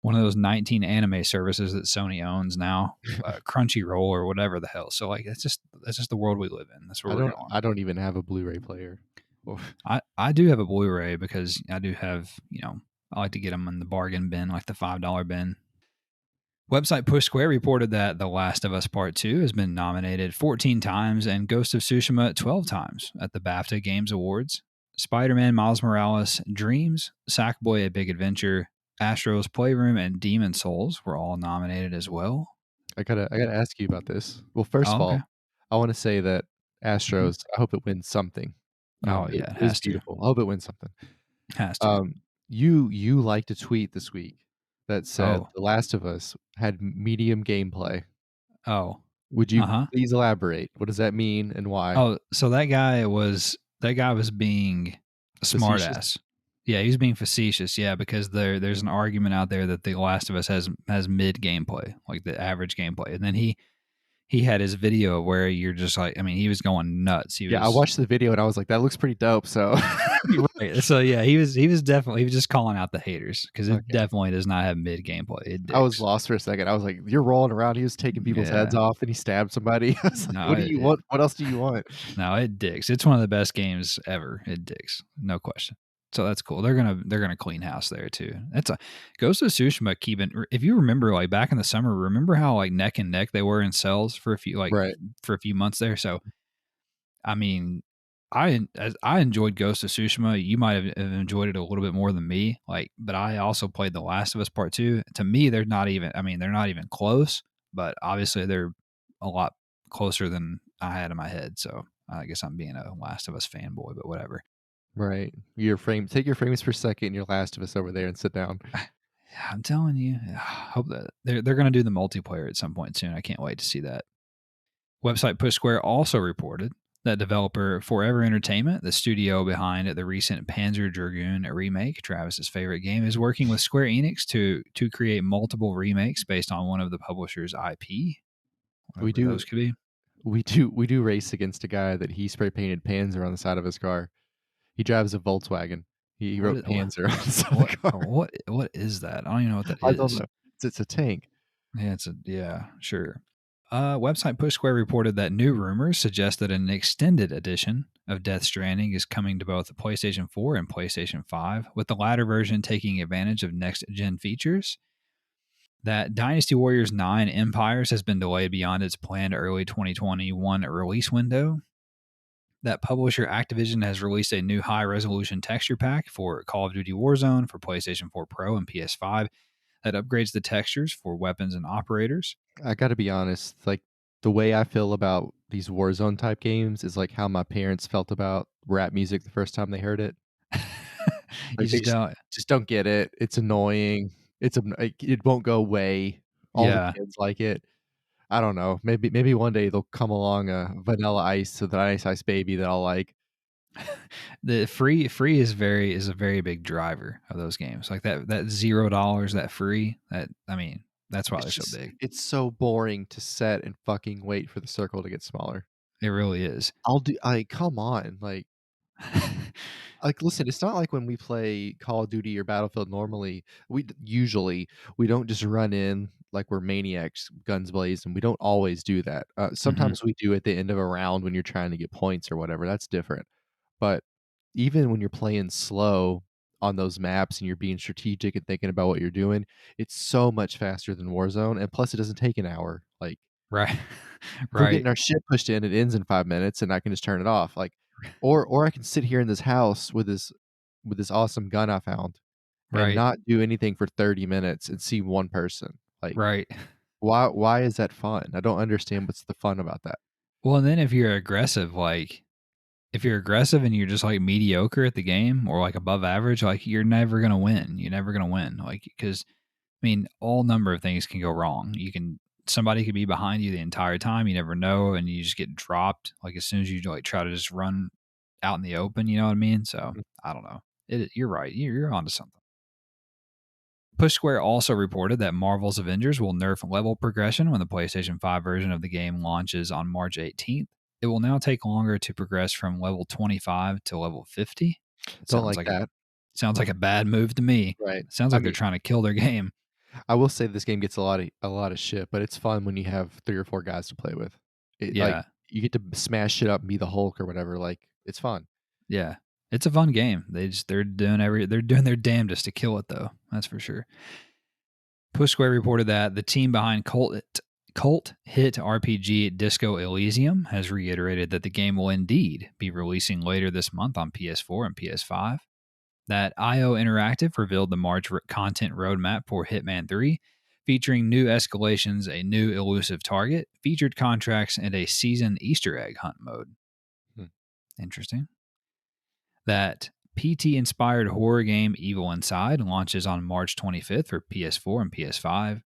one of those 19 anime services that Sony owns now, Crunchyroll or whatever the hell. So like that's just the world we live in. That's where I we're don't going. I don't even have a Blu-ray player. Oof. I do have a Blu-ray because I do have, I like to get them in the bargain bin, like the $5 bin. Website Push Square reported that The Last of Us Part 2 has been nominated 14 times and Ghost of Tsushima 12 times at the BAFTA Games Awards. Spider-Man Miles Morales, Dreams, Sackboy: A Big Adventure, Astro's Playroom, and Demon Souls were all nominated as well. I gotta ask you about this. Well, first of Oh, okay. all, I want to say that Mhm. Astros. I hope it wins something. Oh, It, yeah, it it was has to. beautiful. I hope it wins something. Has to. You liked a tweet this week that said Oh, The Last of Us had medium gameplay. oh, Would you uh-huh. please elaborate? What does that mean and why? Oh, so that guy was being a Facetious? smartass. Yeah, he was being facetious. Yeah, because there's an argument out there that The Last of Us has mid gameplay, like the average gameplay, and then he had his video where you're just like, I mean, he was going nuts. He Yeah, I was watched the video and I was like, that looks pretty dope. So right. So yeah, he was just calling out the haters because it okay. definitely does not have mid gameplay. It I was dicks. lost for a second. I was like, "You're rolling around." He was taking people's heads Yeah. off, and he stabbed somebody. I was like, No, "What do you want? What else do you want?" no, it dicks. It's one of the best games ever. It dicks, no question. So that's cool. They're gonna clean house there too. That's a Ghost of Tsushima keeping. If you remember, like back in the summer, remember how like neck and neck they were in sales for Right. a few months there. So I mean, I enjoyed Ghost of Tsushima. You might have enjoyed it a little bit more than me. Like, but I also played The Last of Us Part 2. To me, they're not even. I mean, they're not even close. But obviously, they're a lot closer than I had in my head. So I guess I'm being a Last of Us fanboy. But whatever. Right. Take your frames per second, your Last of Us over there and sit down. I'm telling you, I hope that they're going to do the multiplayer at some point soon. I can't wait to see that. Website Push Square also reported that developer Forever Entertainment, the studio behind the recent Panzer Dragoon remake, Travis's favorite game, is working with Square Enix to create multiple remakes based on one of the publisher's IP, We whatever do those could be. we do race against a guy that he spray painted Panzer on the side of his car. He drives a Volkswagen. He What wrote is, Panzer on the side of what the car. what is that? I don't even know what that I don't is. know. It's a tank. Yeah, sure. Website Push Square reported that new rumors suggest that an extended edition of Death Stranding is coming to both the PlayStation 4 and PlayStation 5, with the latter version taking advantage of next gen features. That Dynasty Warriors 9 Empires has been delayed beyond its planned early 2021 release window. That publisher Activision has released a new high resolution texture pack for Call of Duty Warzone for PlayStation 4 Pro and PS5 that upgrades the textures for weapons and operators. I got to be honest, like the way I feel about these Warzone type games is like how my parents felt about rap music the first time they heard it. You Like, they just don't. just don't get it. It's annoying. It won't go away. All the Yeah. kids like it. I don't know. Maybe one day they'll come along a Vanilla Ice or the Ice Ice Baby that I'll like. The free is a very big driver of those games. Like that $0, that free, that I mean, that's why they're so big. It's so boring to set and fucking wait for the circle to get smaller. It really is. Come on, listen, it's not like when we play Call of Duty or Battlefield normally, we don't just run in like we're maniacs, guns blazing. We don't always do that. Mhm. Sometimes we do at the end of a round when you're trying to get points or whatever. That's different. But even when you're playing slow on those maps and you're being strategic and thinking about what you're doing, it's so much faster than Warzone. And plus, it doesn't take an hour. Like, Right. if we're Right. getting our shit pushed in, it ends in 5 minutes, and I can just turn it off. Like, or I can sit here in this house with this awesome gun I found and Right. not do anything for 30 minutes and see one person. Like, Right. why is that fun? I don't understand what's the fun about that. Well, and then if you're aggressive, like if you're aggressive and you're just like mediocre at the game or like above average, like you're never gonna win. You're never gonna win. Like because I mean, all number of things can go wrong. Somebody could be behind you the entire time. You never know, and you just get dropped. Like as soon as you like try to just run out in the open, you know what I mean? So Mhm. I don't know. You're right. You're onto something. Push Square also reported that Marvel's Avengers will nerf level progression when the PlayStation 5 version of the game launches on March 18th. It will now take longer to progress from level 25 to level 50. It Don't sounds like like that. a bad move to me. Right. It sounds I like they're mean, trying to kill their game. I will say this game gets a lot of shit, but it's fun when you have 3 or 4 guys to play with. It like, Yeah. you get to smash shit up and be the Hulk or whatever, like, it's fun. Yeah. It's a fun game. They're doing their damnedest to kill it though. That's for sure. Push Square reported that the team behind cult hit RPG Disco Elysium has reiterated that the game will indeed be releasing later this month on PS4 and PS5. That IO Interactive revealed the March content roadmap for Hitman 3, featuring new escalations, a new elusive target, featured contracts, and a season Easter egg hunt mode. Hmm. Interesting. That PT inspired horror game Evil Inside launches on March 25th for PS4 and PS5.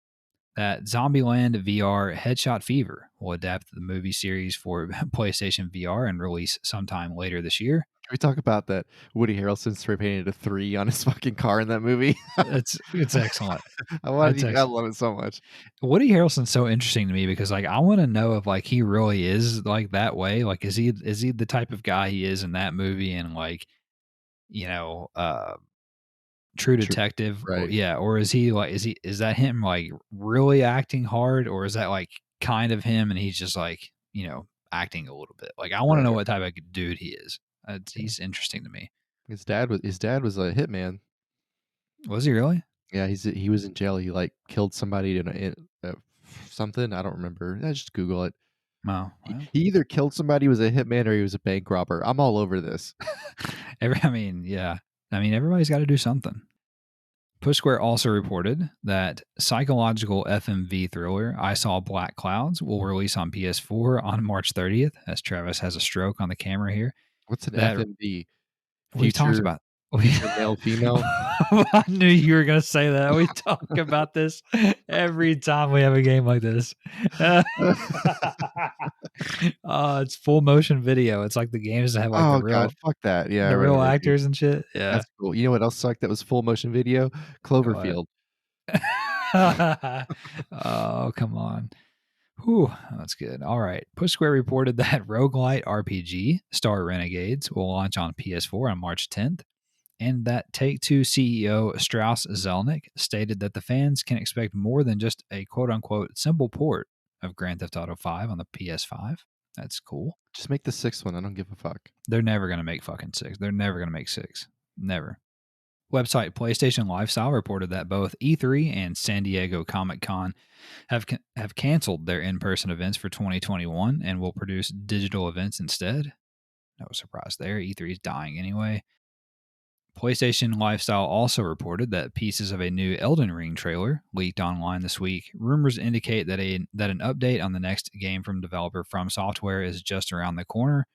That Zombieland VR Headshot Fever will adapt the movie series for PlayStation VR and release sometime later this year. Can we talk about that Woody Harrelson spray painted a 3 on his fucking car in that movie? It's excellent. It's I excellent. love it so much. Woody Harrelson's so interesting to me because like I want to know if like he really is like that way. Like is he the type of guy he is in that movie and like you know True True. Detective or Right, yeah, or is that him like really acting hard or is that like kind of him and he's just like, acting a little bit. Like I want to know right. what type of dude he is. Yeah. He's interesting to me. His dad was a hitman. Was he really? Yeah, he was in jail. He, like, killed somebody in something, I don't remember. Just Google it. Oh, He well. he either killed somebody, was a hitman, or he was a bank robber. I'm all over this. I mean, yeah. I mean, everybody's got to do something. Push Square also reported that psychological FMV thriller I Saw Black Clouds will release on PS4 on March 30th, as Travis has a stroke on the camera here. What's an That FMV? we talked Future about. future male, female? I knew you were going to say that. We talk about this every time we have a game like this. It's full motion video. It's like the games that have like Oh god, fuck that. Yeah, the real whatever, dude. actors and shit. Yeah. That's cool. You know what else sucked that was full motion video? What? Cloverfield. Oh, come on. Whew, that's good. All right. Push Square reported that roguelite RPG Star Renegades will launch on PS4 on March 10th, and that Take-Two CEO Strauss Zelnick stated that the fans can expect more than just a quote-unquote simple port of Grand Theft Auto 5 on the PS5. That's cool. Just make the 6th one, I don't give a fuck. They're never going to make fucking 6. They're never going to make 6. Never. Website PlayStation Lifestyle reported that both E3 and San Diego Comic-Con have canceled their in-person events for 2021 and will produce digital events instead. No surprise there. E3 is dying anyway. PlayStation Lifestyle also reported that pieces of a new Elden Ring trailer leaked online this week. Rumors indicate that an update on the next game from developer From Software is just around the corner.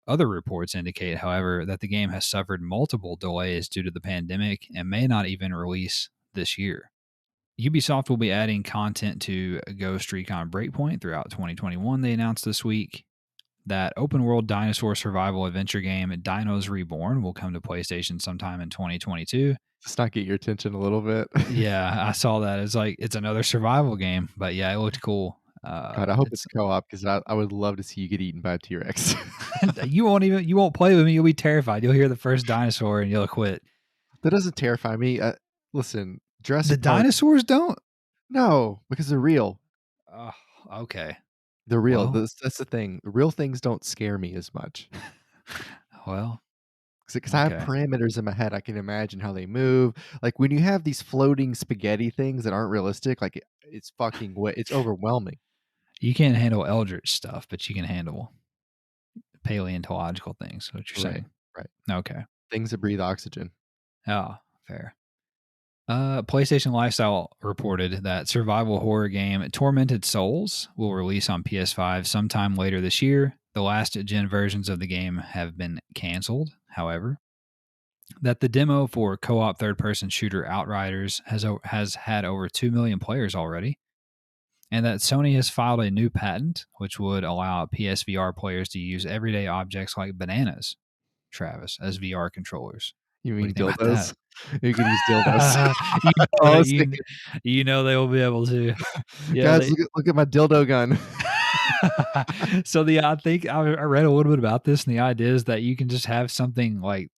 Other reports indicate, however, that the game has suffered multiple delays due to the pandemic and may not even release this year. Ubisoft will be adding content to Ghost Recon Breakpoint throughout 2021, they announced this week. That open world dinosaur survival adventure game, Dinos Reborn, will come to PlayStation sometime in 2022. Just not get your attention a little bit. Yeah, I saw that. It's another survival game, but yeah, it looked cool. God, I hope It's it's co-op because I would love to see you get eaten by a T-Rex. you won't play with me. You'll be terrified. You'll hear the first dinosaur and you'll quit. That doesn't terrify me. Listen, The Jurassic Park. dinosaurs don't. No, because they're real. Oh, okay. They're real. Well, That's the thing. Real things don't scare me as much well, because I have okay. parameters in my head. I can imagine how they move. Like when you have these floating spaghetti things that aren't realistic, like it's fucking it's overwhelming. You can't handle eldritch stuff, but you can handle paleontological things. Is what you're Right, saying? right. Okay. Things that breathe oxygen. Oh, fair. PlayStation Lifestyle reported that survival horror game Tormented Souls will release on PS5 sometime later this year. The last gen versions of the game have been canceled, however. That the demo for co-op third-person shooter Outriders has had over 2 million players already, and that Sony has filed a new patent which would allow PSVR players to use everyday objects like bananas, Travis, as VR controllers. You What do mean you think about dildos? that? You could use dildos. you know I that was thinking, you know they will be able to. Yeah, guys, they. look at my dildo gun. So I think I read a little bit about this, and the idea is that you can just have something like,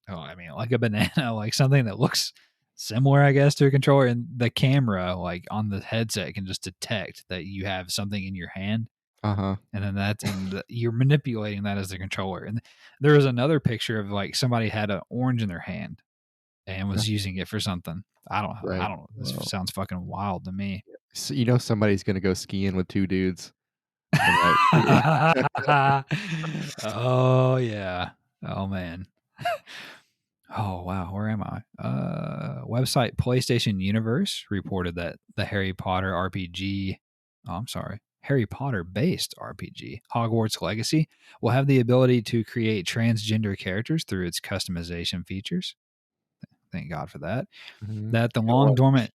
oh, I mean, like a banana, like something that looks similar, I guess, to a controller, and the camera, like on the headset, can just detect that you have something in your hand, Uh-huh. and then you're manipulating that as the controller. And there was another picture of like somebody had an orange in their hand and was using it for something. I don't know. I Right. don't know. This Well, sounds fucking wild to me. so somebody's gonna go skiing with 2 dudes and, like Oh yeah. Oh man. Oh wow, where am I? Website PlayStation Universe reported that the Harry Potter RPG, oh, I'm sorry, Harry Potter based RPG, Hogwarts Legacy, will have the ability to create transgender characters through its customization features. Thank God for that. Mhm. That the You know long what? dormant.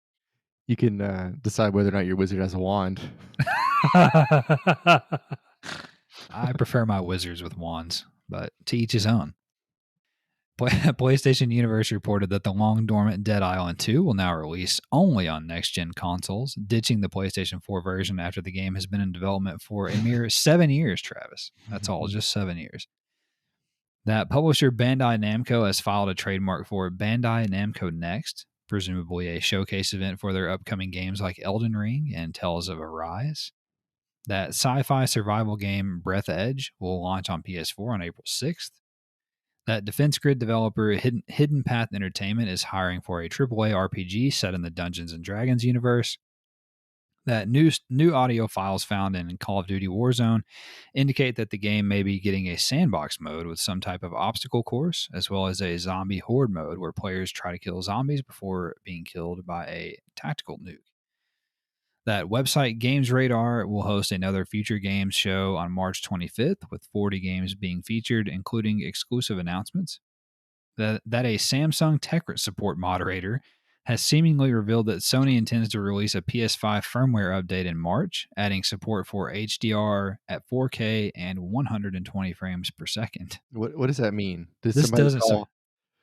You can, decide whether or not your wizard has a wand. I prefer my wizards with wands, but to each his own. PlayStation Universe reported that the long dormant Dead Island 2 will now release only on next gen consoles, ditching the PlayStation 4 version after the game has been in development for a mere 7 years, Travis. That's all, Mhm. just 7 years. That publisher Bandai Namco has filed a trademark for Bandai Namco Next, presumably a showcase event for their upcoming games like Elden Ring and Tales of Arise. That sci fi survival game Breath Edge will launch on PS4 on April 6th. That Defense Grid developer Hidden Path Entertainment is hiring for a AAA RPG set in the Dungeons and Dragons universe. That new audio files found in Call of Duty Warzone indicate that the game may be getting a sandbox mode with some type of obstacle course, as well as a zombie horde mode where players try to kill zombies before being killed by a tactical nuke. That website Games Radar will host another Future Games show on March 25th, with 40 games being featured, including exclusive announcements. That a Samsung tech support moderator has seemingly revealed that Sony intends to release a PS5 firmware update in March, adding support for HDR at 4K and 120 frames per second. What does that mean? Did This doesn't.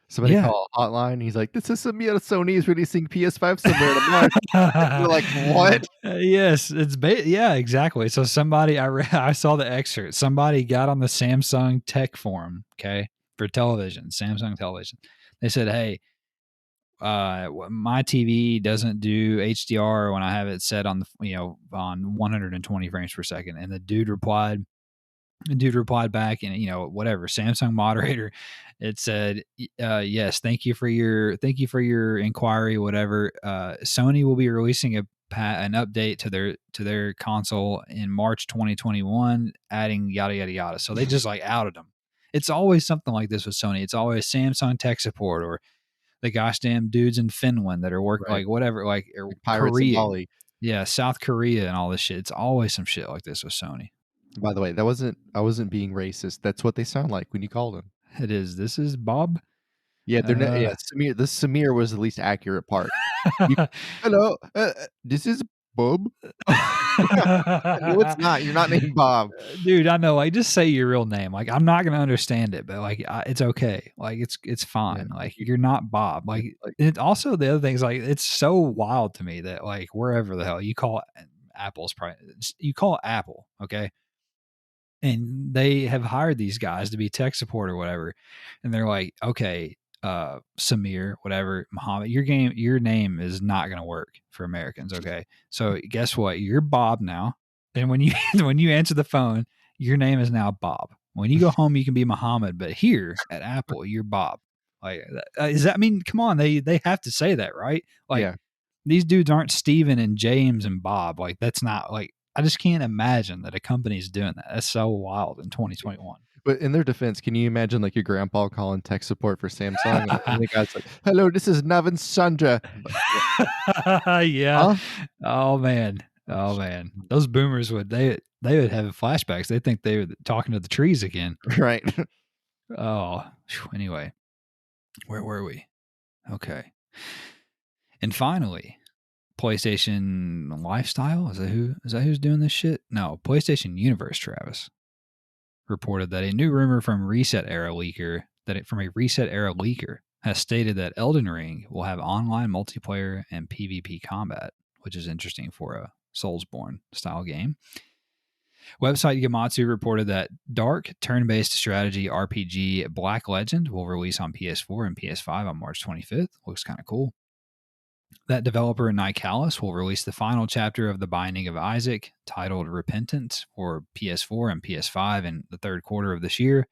somebody Yeah. call a hotline? He's like, "This is Sony is releasing PS5 somewhere in March." They're like, "What?" Yes, yeah, exactly. So I saw the excerpt. Somebody got on the Samsung tech forum, okay, for television, Samsung television. They said, "Hey, my TV doesn't do HDR when I have it set on on 120 frames per second." And the dude replied back, and whatever, Samsung moderator, it said, yes, thank you for your inquiry, whatever. Sony will be releasing an update to their console in March 2021, adding yada yada yada. So they just like outed them. It's always something like this with Sony. It's always Samsung tech support, or the gosh damn dudes in Finland that are working, Right. like whatever, like, or Like Pirates of Korea. Bali. Yeah, South Korea and all this shit. It's always some shit like this with Sony. By the way, I wasn't being racist. That's what they sound like when you call them. It is. This is Bob. Yeah, they're not, Uh, yeah, Samir was the least accurate part. You "Hello, this is Bob." No, it's not. You're not named Bob. dude, I know. Like, just say your real name. Like, I'm not gonna understand it, but like, it's okay. Like, it's Yeah, fine. Like, like you you're not Bob. yeah, Like, like it also, the other thing is, like, it's so wild to me that like wherever the hell you call Apple's probably, you call Apple, okay, and they have hired these guys to be tech support or whatever, and they're like, okay, Samir, whatever, Muhammad, your name is not going to work for Americans, okay? So guess what? You're Bob now, and when you when you answer the phone, your name is now Bob. When you go home, you can be Muhammad, but here at Apple, you're Bob. Like, does that mean? Come on, they have to say that, right? Like, yeah. these dudes aren't Steven and James and Bob. Like, that's not like, I just can't imagine that a company's doing that. That's so wild in 2021. But in their defense, can you imagine, like, your grandpa calling tech support for Samsung, and the guy's like, "Hello, this is Navin Chandra." Like, "What? Yeah. Huh?" Oh man. Oh man. Those boomers they would have flashbacks. They think they were talking to the trees again. Right. Oh, anyway. Where were we? Okay. And finally, PlayStation Lifestyle. Is that who's doing this shit? No, PlayStation Universe, Travis, reported that a new rumor from a Reset Era leaker has stated that Elden Ring will have online multiplayer and PvP combat, which is interesting for a Soulsborne style game. Website Gamatsu reported that dark turn-based strategy RPG Black Legend will release on PS4 and PS5 on March 25th. Looks kind of cool. That developer Nicalis will release the final chapter of The Binding of Isaac, titled Repentance, for PS4 and PS5 in the third quarter of this year.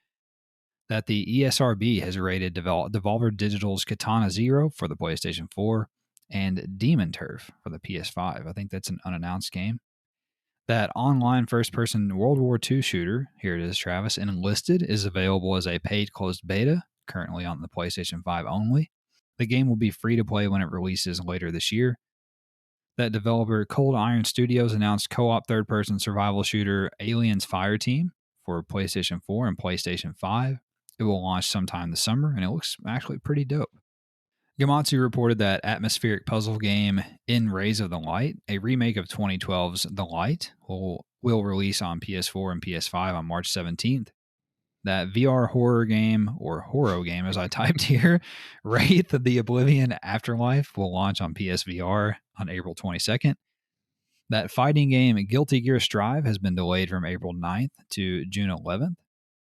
That the ESRB has rated Devolver Digital's Katana Zero for the PlayStation 4 and Demon Turf for the PS5. I think that's an unannounced game. That online first-person World War II shooter, here it is, Travis, Enlisted, is available as a paid closed beta, currently on the PlayStation 5 only. The game will be free to play when it releases later this year. That developer Cold Iron Studios announced co-op third-person survival shooter Aliens Fireteam for PlayStation 4 and PlayStation 5. It will launch sometime this summer, and it looks actually pretty dope. Gamatsu reported that atmospheric puzzle game In Rays of the Light, a remake of 2012's The Light, will release on PS4 and PS5 on March 17th. That VR horror game, or horror game as I typed here, Wraith of the Oblivion Afterlife, will launch on PSVR on April 22nd. That fighting game Guilty Gear Strive has been delayed from April 9th to June 11th.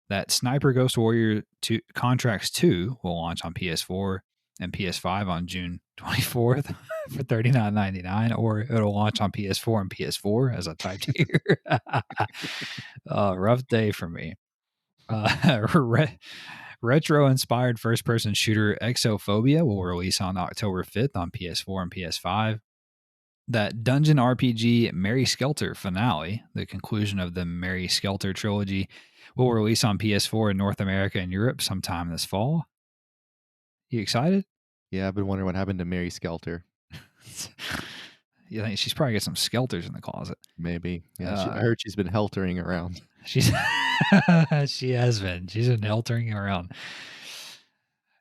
That Sniper Ghost Warrior 2 Contracts 2 will launch on PS4 and PS5 on June 24th for $39.99, or it'll launch on PS4 and PS4 as I typed here. Rough day for me. Retro-inspired first-person shooter Exophobia will release on October 5th on PS4 and PS5. That dungeon RPG Mary Skelter Finale, the conclusion of the Mary Skelter trilogy, will release on PS4 in North America and Europe sometime this fall. You excited? Yeah, I've been wondering what happened to Mary Skelter. You think she's probably got some skelters in the closet? Maybe. Yeah, I heard she's been heltering around. She has been. She's been heltering around.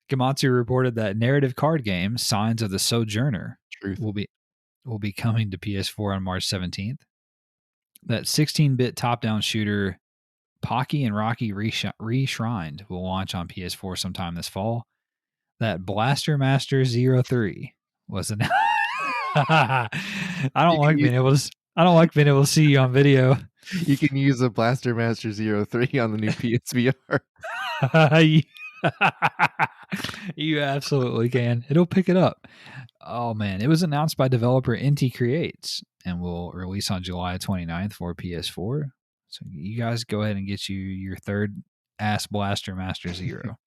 Gamatsu reported that narrative card game Signs of the Sojourner Truth. will be coming to PS4 on March 17th. That 16-bit top-down shooter Pocky and Rocky Reshrined will launch on PS4 sometime this fall. That Blaster Master 03 was announced. I don't like being able to see you on video. You can use a Blaster Master 03 on the new PSVR. You absolutely can. It'll pick it up. Oh man, it was announced by developer Inti Creates and will release on July 29th for PS4. So you guys go ahead and get you your third ass Blaster Master Zero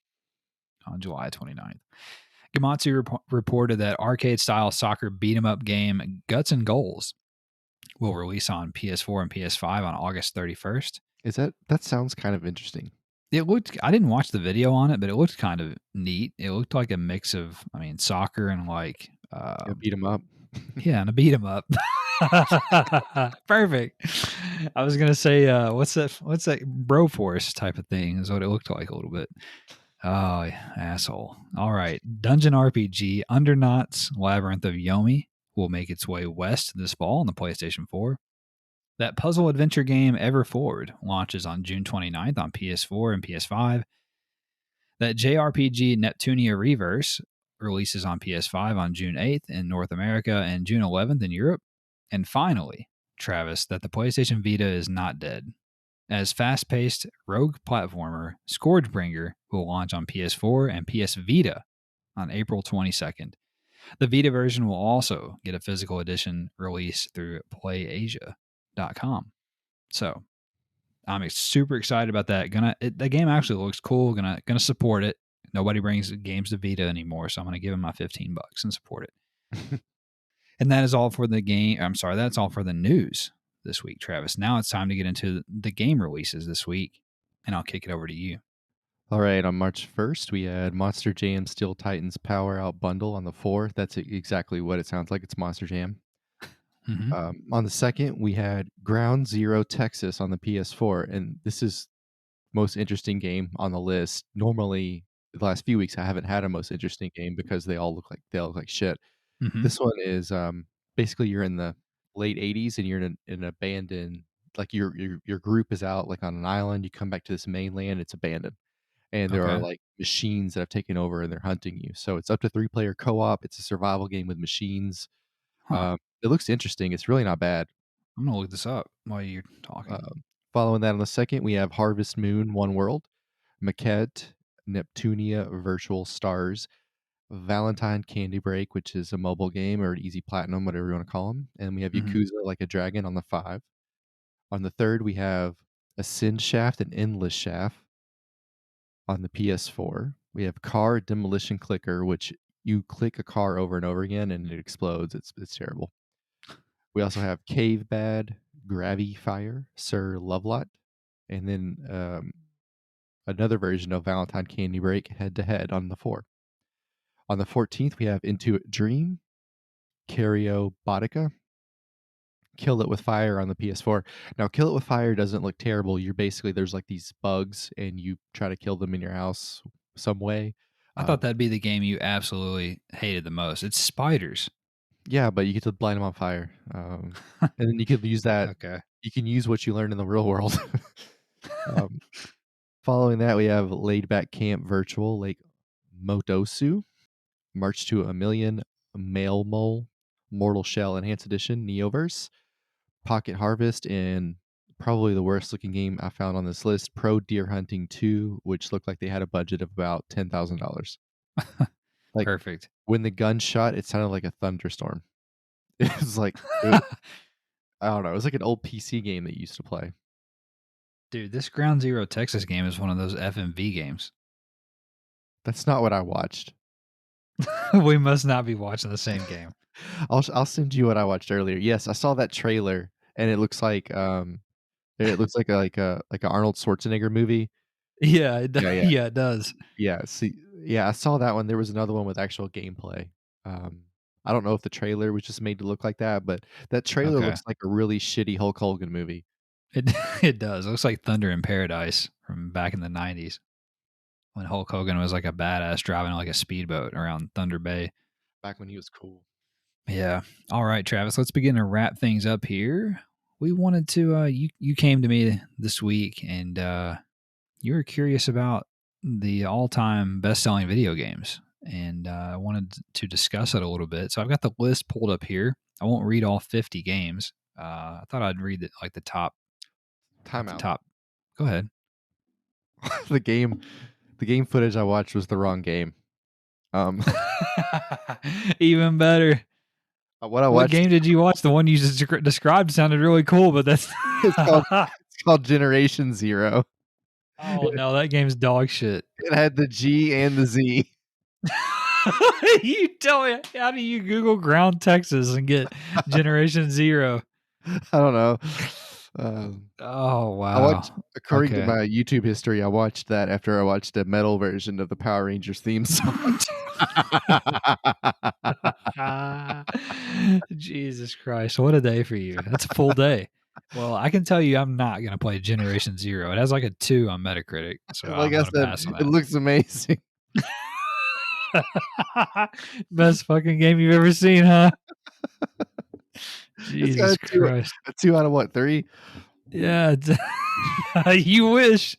on July 29th. Gamatsu reported that arcade-style soccer beat-em-up game Guts and Goals will release on PS4 and PS5 on August 31st. That sounds kind of interesting. I didn't watch the video on it, but it looked kind of neat. It looked like a mix of, soccer and like beat 'em up. Yeah, and a beat 'em up. Perfect. I was gonna say, what's that Broforce type of thing is what it looked like a little bit. Oh, asshole. All right. Dungeon RPG Underknots Labyrinth of Yomi will make its way west this fall on the PlayStation 4. That puzzle adventure game Ever Forward launches on June 29th on PS4 and PS5. That JRPG Neptunia Reverse releases on PS5 on June 8th in North America and June 11th in Europe. And finally, Travis, that the PlayStation Vita is not dead, as fast-paced rogue platformer Scourgebringer will launch on PS4 and PS Vita on April 22nd. The Vita version will also get a physical edition release through PlayAsia.com. So I'm super excited about that. The game actually looks cool. Gonna support it. Nobody brings games to Vita anymore, so I'm gonna give them my $15 and support it. And that is all for the game. That's all for the news this week, Travis. Now it's time to get into the game releases this week, and I'll kick it over to you. All right, on March 1st, we had Monster Jam Steel Titans Power Out Bundle on the 4th. That's exactly what it sounds like. It's Monster Jam. Mm-hmm. On the 2nd, we had Ground Zero Texas on the PS4, and this is most interesting game on the list. Normally, the last few weeks, I haven't had a most interesting game because they all look like shit. Mhm. This one is, basically you're in the late '80s and you're in an abandoned like, your group is out, like, on an island, you come back to this mainland, it's abandoned, and there are, Okay. like, machines that have taken over and they're hunting you, so it's up to 3-player co-op, it's a survival game with machines. Huh. It looks interesting, it's really not bad. I'm gonna look this up while you're talking. Following that on the second, we have Harvest Moon: One World, Maquette, Neptunia Virtual Stars, Valentine Candy Break, which is a mobile game or an easy platinum, whatever you wanna call them, and we have Mhm. Yakuza Like a Dragon on the 5. On the 3rd, we have Ascend Shaft and Endless Shaft on the PS4. We have Car Demolition Clicker, which you click a car over and over again and it explodes. It's terrible. We also have Cave Bad, Gravy Fire, Sir Lovelot, and then another version of Valentine Candy Break Head to Head on the 4. On the 14th, we have Intuit Dream, Botica, Kill It With Fire on the PS4. Now, Kill It With Fire doesn't look terrible. You're basically there's like these bugs, and you try to kill them in your house some way. I Uh, thought that'd be the game you absolutely hated the most. It's spiders. yeah, but you get to light them on fire, and then you could use that. Okay. You can use what you learned in the real world. um, Following that, we have Laid Back Camp Virtual Lake Modosu, March to a Million, Mail Mole, Mortal Shell Enhanced Edition, Neoverse, Pocket Harvest, and probably the worst looking game I found on this list, Pro Deer Hunting 2, which looked like they had a budget of about $10,000. Like Perfect. when the gun shot, it sounded like a thunderstorm. It was like it, I don't know. It was like an old PC game that you used to play. Dude, this Ground Zero Texas game is one of those FMV games. That's not what I watched. We must not be watching the same game. I'll send you what I watched earlier. Yes, I saw that trailer, and it looks like a Arnold Schwarzenegger movie. Yeah, Yeah, yeah. yeah, it does. Yeah, see yeah, I saw that one. There was another one with actual gameplay. I don't know if the trailer was just made to look like that, but that trailer Okay. looks like a really shitty Hulk Hogan movie It it does. It looks like Thunder in Paradise from back in the 90s when Hulk Hogan was like a badass driving like a speedboat around Thunder Bay. back when he was cool. Yeah. All right, Travis, let's begin to wrap things up here. We wanted to you came to me this week and you were curious about the all-time best-selling video games and I wanted to discuss it a little bit. So I've got the list pulled up here. I won't read all 50 games. I thought I'd read like the Timeout. top. Go ahead. The game the game footage I watched was the wrong game. Um, Even better. what I What watched game did you watch? The one you just described sounded really cool, but that's is called it's called Generation Zero. oh no, that game's dog shit. It had the G and the Z. You tell me, how do you Google Ground Texas and get Generation Zero? I don't know. Um, Oh I watched wow. according to Okay. my YouTube history, I watched that after I watched a metal version of the Power Rangers theme song. Jesus Christ, what a day for you. That's a full day. Well, I can tell you I'm not gonna play Generation Zero. It has like a 2 on Metacritic, so Like I'm I gonna said, pass on it that. looks amazing. Best fucking game you've ever seen, huh? It's got Jesus Christ. a 2 out of what, 3? Yeah, you wish.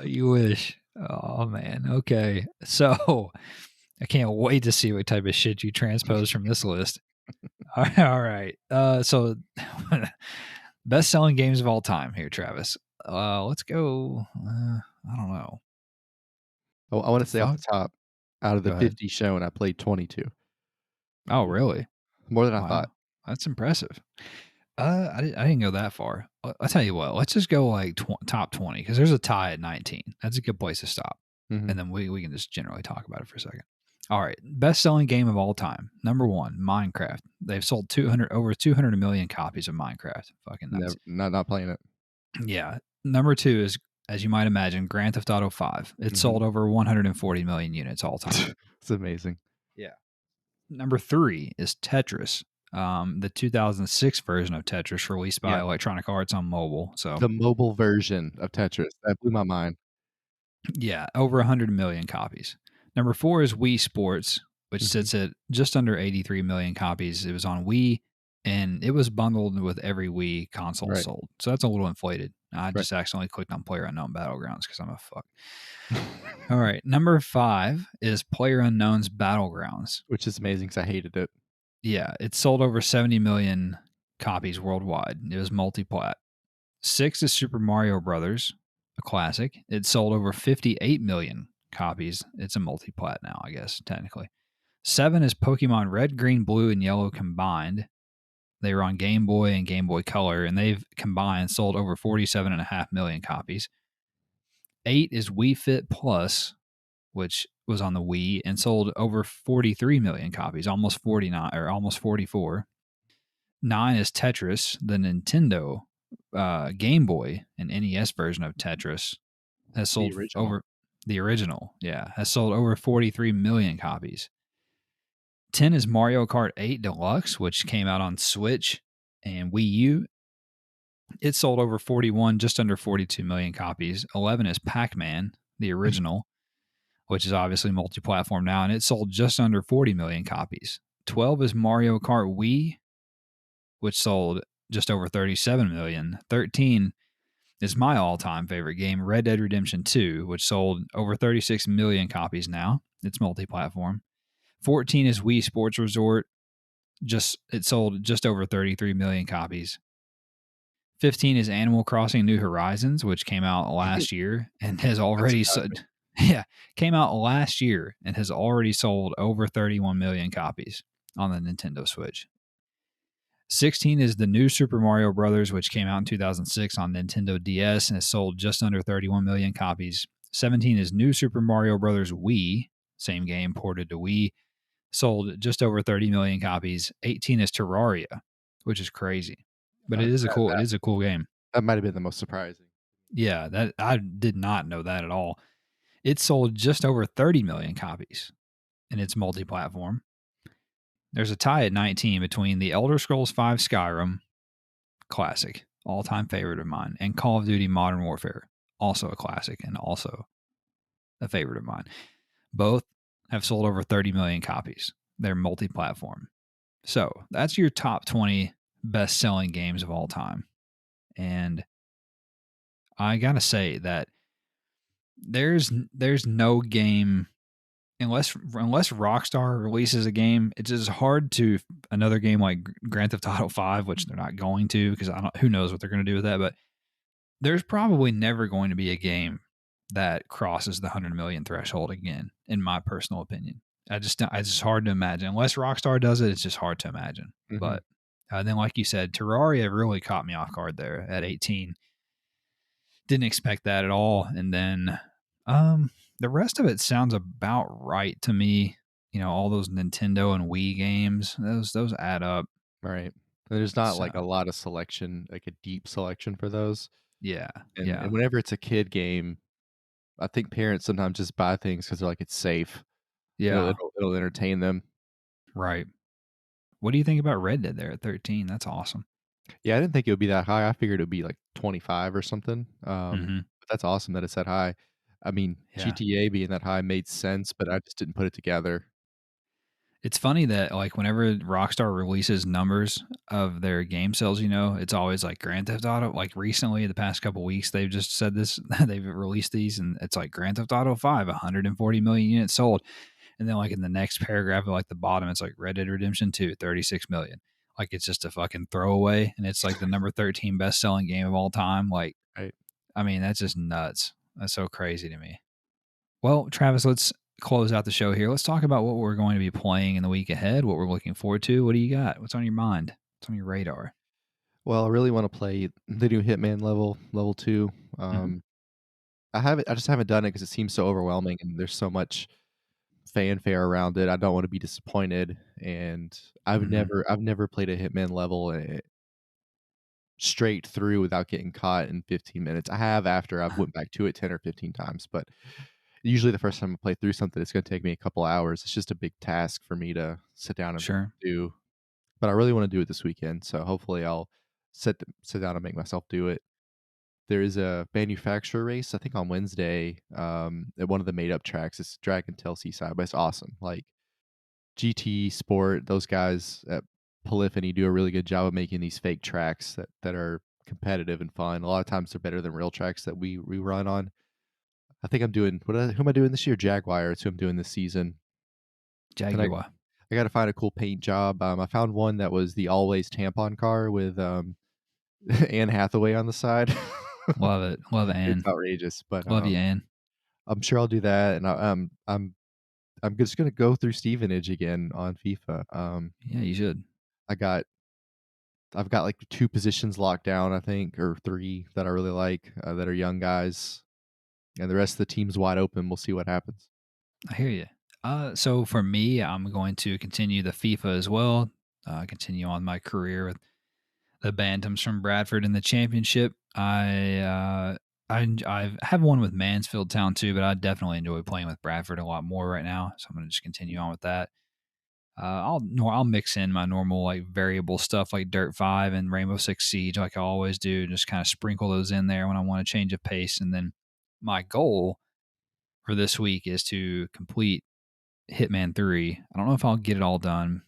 You wish. Oh man. Okay. So I can't wait to see what type of shit you transpose from this list. All right. All right. So best selling games of all time here, Travis. Let's go. I don't know. I wanna The say off fuck? the top, out of the Go ahead. 50 shown, I played 22. Oh, really? More than I thought. Wow. That's impressive. I didn't go that far. I'll tell you what. Let's just go like top 20 because there's a tie at 19. That's a good place to stop, Mhm. and then we can just generally talk about it for a second. All right, best selling game of all time. Number one, Minecraft. They've sold 200 million copies of Minecraft. Fucking nuts. Never not playing it. Yeah. Number two is, as you might imagine, Grand Theft Auto 5. It Mhm. sold over 140 million units all time. It's amazing. Yeah. Number three is Tetris. The 2006 version of Tetris released by Yeah. Electronic Arts on mobile. So The mobile version of Tetris, that blew my mind. Yeah, over 100 million copies. Number 4 is Wii Sports, which Mhm. sits at just under 83 million copies. It was on Wii and it was bundled with every Wii console Right, sold. So that's a little inflated. I right. just accidentally clicked on PlayerUnknown Battlegrounds because I'm a fuck. All right. Number 5 is PlayerUnknown's Battlegrounds. Which is amazing because I hated it. Yeah, it sold over 70 million copies worldwide. It was multi-plat. 6 is Super Mario Brothers, a classic. It sold over 58 million copies. It's a multi-plat now, I guess, technically. 7 is Pokemon Red, Green, Blue, and Yellow combined. They were on Game Boy and Game Boy Color, and they've combined sold over 47.5 million copies. 8 is Wii Fit Plus, which was on the Wii and sold over 43 million copies, almost 49 or almost 44. 9 is Tetris, the Nintendo Game Boy and NES version of Tetris has The sold original. over the original, yeah, has sold over 43 million copies. 10 is Mario Kart 8 Deluxe, which came out on Switch and Wii U. It sold over 41, just under 42 million copies. 11 is Pac Man, the original, which is obviously multi platform now, and it sold just under 40 million copies. 12 is Mario Kart Wii, which sold just over 37 million. 13 is my all time favorite game, Red Dead Redemption 2, which sold over 36 million copies now. It's multi platform. 14 is Wii Sports Resort. It sold just over 33 million copies. 15 is Animal Crossing New Horizons, which came out last year and has That already surprised me. sold. Yeah, came out last year and has already sold over 31 million copies on the Nintendo Switch. 16 is the new Super Mario Brothers, which came out in 2006 on Nintendo DS and has sold just under 31 million copies. 17 is new Super Mario Brothers Wii, same game ported to Wii, sold just over 30 million copies. 18 is Terraria, which is crazy, but That it is a cool game. that might have been the most surprising. Yeah, that I did not know that at all. It sold just over 30 million copies in its multi-platform. There's a tie at 19 between The Elder Scrolls V Skyrim, classic, all-time favorite of mine, and Call of Duty Modern Warfare, also a classic and also a favorite of mine. Both have sold over 30 million copies. They're multi-platform. So, that's your top 20 best-selling games of all time. And I got to say that there's no game unless Rockstar releases a game, it's just hard to another game like Grand Theft Auto 5, which they're not going to because I don't who knows what they're going to do with that, but there's probably never going to be a game that crosses the 100 million threshold again in my personal opinion. It's just hard to imagine unless Rockstar does it, it's just hard to imagine. Mhm. But then like you said, Terraria really caught me off guard there at 18. Didn't expect that at all. And then the rest of it sounds about right to me. You know, all those Nintendo and Wii games, those add up. Right. There's not, So like, a lot of selection, like, a deep selection for those, yeah, and yeah, whenever it's a kid game, I think parents sometimes just buy things because 'cause they're like, "It's safe." yeah, It'll entertain them. right. What do you think about Red Dead there at 13? That's awesome. Yeah, I didn't think it would be that high. I figured it would be, like, 25 or something, Hmm. but that's awesome that it's that high. I mean, Yeah. GTA being that high made sense, but I just didn't put it together. It's funny that like whenever Rockstar releases numbers of their game sales, you know, it's always like Grand Theft Auto. Like recently, the past couple weeks, they've just said this. They've released these, and it's like Grand Theft Auto 5, 140 million units sold. And then like in the next paragraph, at like the bottom, it's like Red Dead Redemption 2, 36 million. Like it's just a fucking throwaway, and it's like the number 13 best selling game of all time. Like, Right. I mean, that's just nuts. That's so crazy to me. Well, Travis, let's close out the show here. Let's talk about what we're going to be playing in the week ahead, what we're looking forward to. What do you got? What's on your mind? What's on your radar? Well, I really wanna play the new Hitman level 2. Hmm. I just haven't done it because it seems so overwhelming and there's so much fanfare around it. I don't wanna be disappointed, and Hmm. I've never played a Hitman level, straight through without getting caught in 15 minutes. I have after I've went back to it 10 or 15 times, but usually the first time I play through something, it's gonna take me a couple hours. It's just a big task for me to sit down and Sure. do, but I really wanna do it this weekend, so hopefully I'll sit down and make myself do it. there is a manufacturer race, I think on Wednesday, at one of the made up tracks. It's Dragon Tail Seaside, but it's awesome. Like GT Sport, those guys at Polyphony do a really good job of making these fake tracks that are competitive and fun. A lot of times they're better than real tracks that we run on. I think I'm doing who am I doing this year? Jaguar. It's who I'm doing this season. And Jaguar. I got to find a cool paint job. I found one that was the always tampon car with Anne Hathaway on the side. Love it. Love it, It's Ann. outrageous, but Love you, Ann. I'm sure I'll do that. And I'm just gonna go through Stevenage again on FIFA. Yeah, you should. I got I've got like two positions locked down, I think, or three that I really like that are young guys, and the rest of the team's wide open. We'll see what happens. I hear you. So for me, I'm going to continue the FIFA as well. Continue on my career with the Bantams from Bradford in the championship. I have one with Mansfield Town too, but I definitely enjoy playing with Bradford a lot more right now. So I'm going to just continue on with that. I'll mix in my normal like variable stuff like Dirt 5 and Rainbow Six Siege like I always do. Just kind of sprinkle those in there when I want to change of pace. And then my goal for this week is to complete Hitman 3. I don't know if I'll get it all done.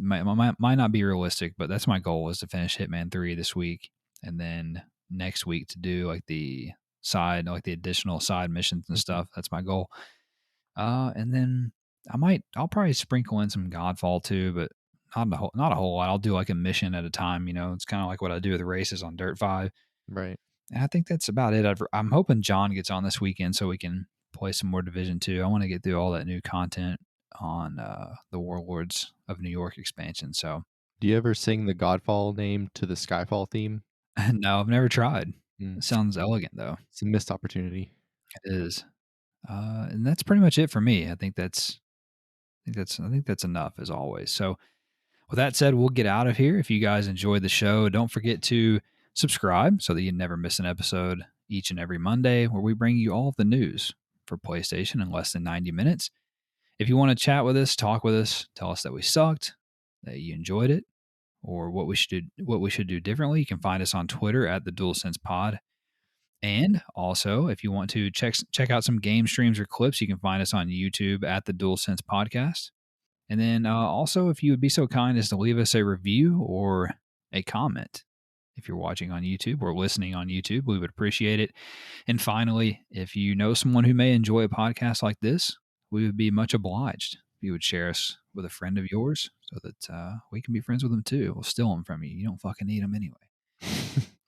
Might not be realistic, but that's my goal is to finish Hitman 3 this week. And then next week to do like the additional side missions and Mhm. stuff. That's my goal. And then I'll probably sprinkle in some Godfall too, but not a whole lot. I'll do like a mission at a time. It's kind of like what I do with the races on Dirt 5. Right. And I think that's about it. I'm hoping John gets on this weekend so we can play some more Division 2. I want to get through all that new content on the Warlords of New York expansion. So Do you ever sing the Godfall name to the Skyfall theme? no, I've never tried. Mm, It sounds elegant though. it's a missed opportunity. It is. And that's pretty much it for me. I think that's enough as always. So with that said, we'll get out of here. If you guys enjoyed the show, don't forget to subscribe so that you never miss an episode each and every Monday where we bring you all of the news for PlayStation in less than 90 minutes. If you want to chat with us, talk with us, tell us that we sucked, that you enjoyed it, or what we should do differently, you can find us on Twitter at the DualSense Pod. And also, if you want to check out some game streams or clips, you can find us on YouTube at the DualSense Podcast. And then also, if you would be so kind as to leave us a review or a comment if you're watching on YouTube or listening on YouTube, we would appreciate it. And finally, if you know someone who may enjoy a podcast like this, we would be much obliged if you would share us with a friend of yours so that we can be friends with them too. We'll steal them from you. You don't fucking need them anyway.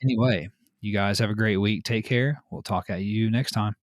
Anyway, you guys have a great week. Take care. We'll talk at you next time.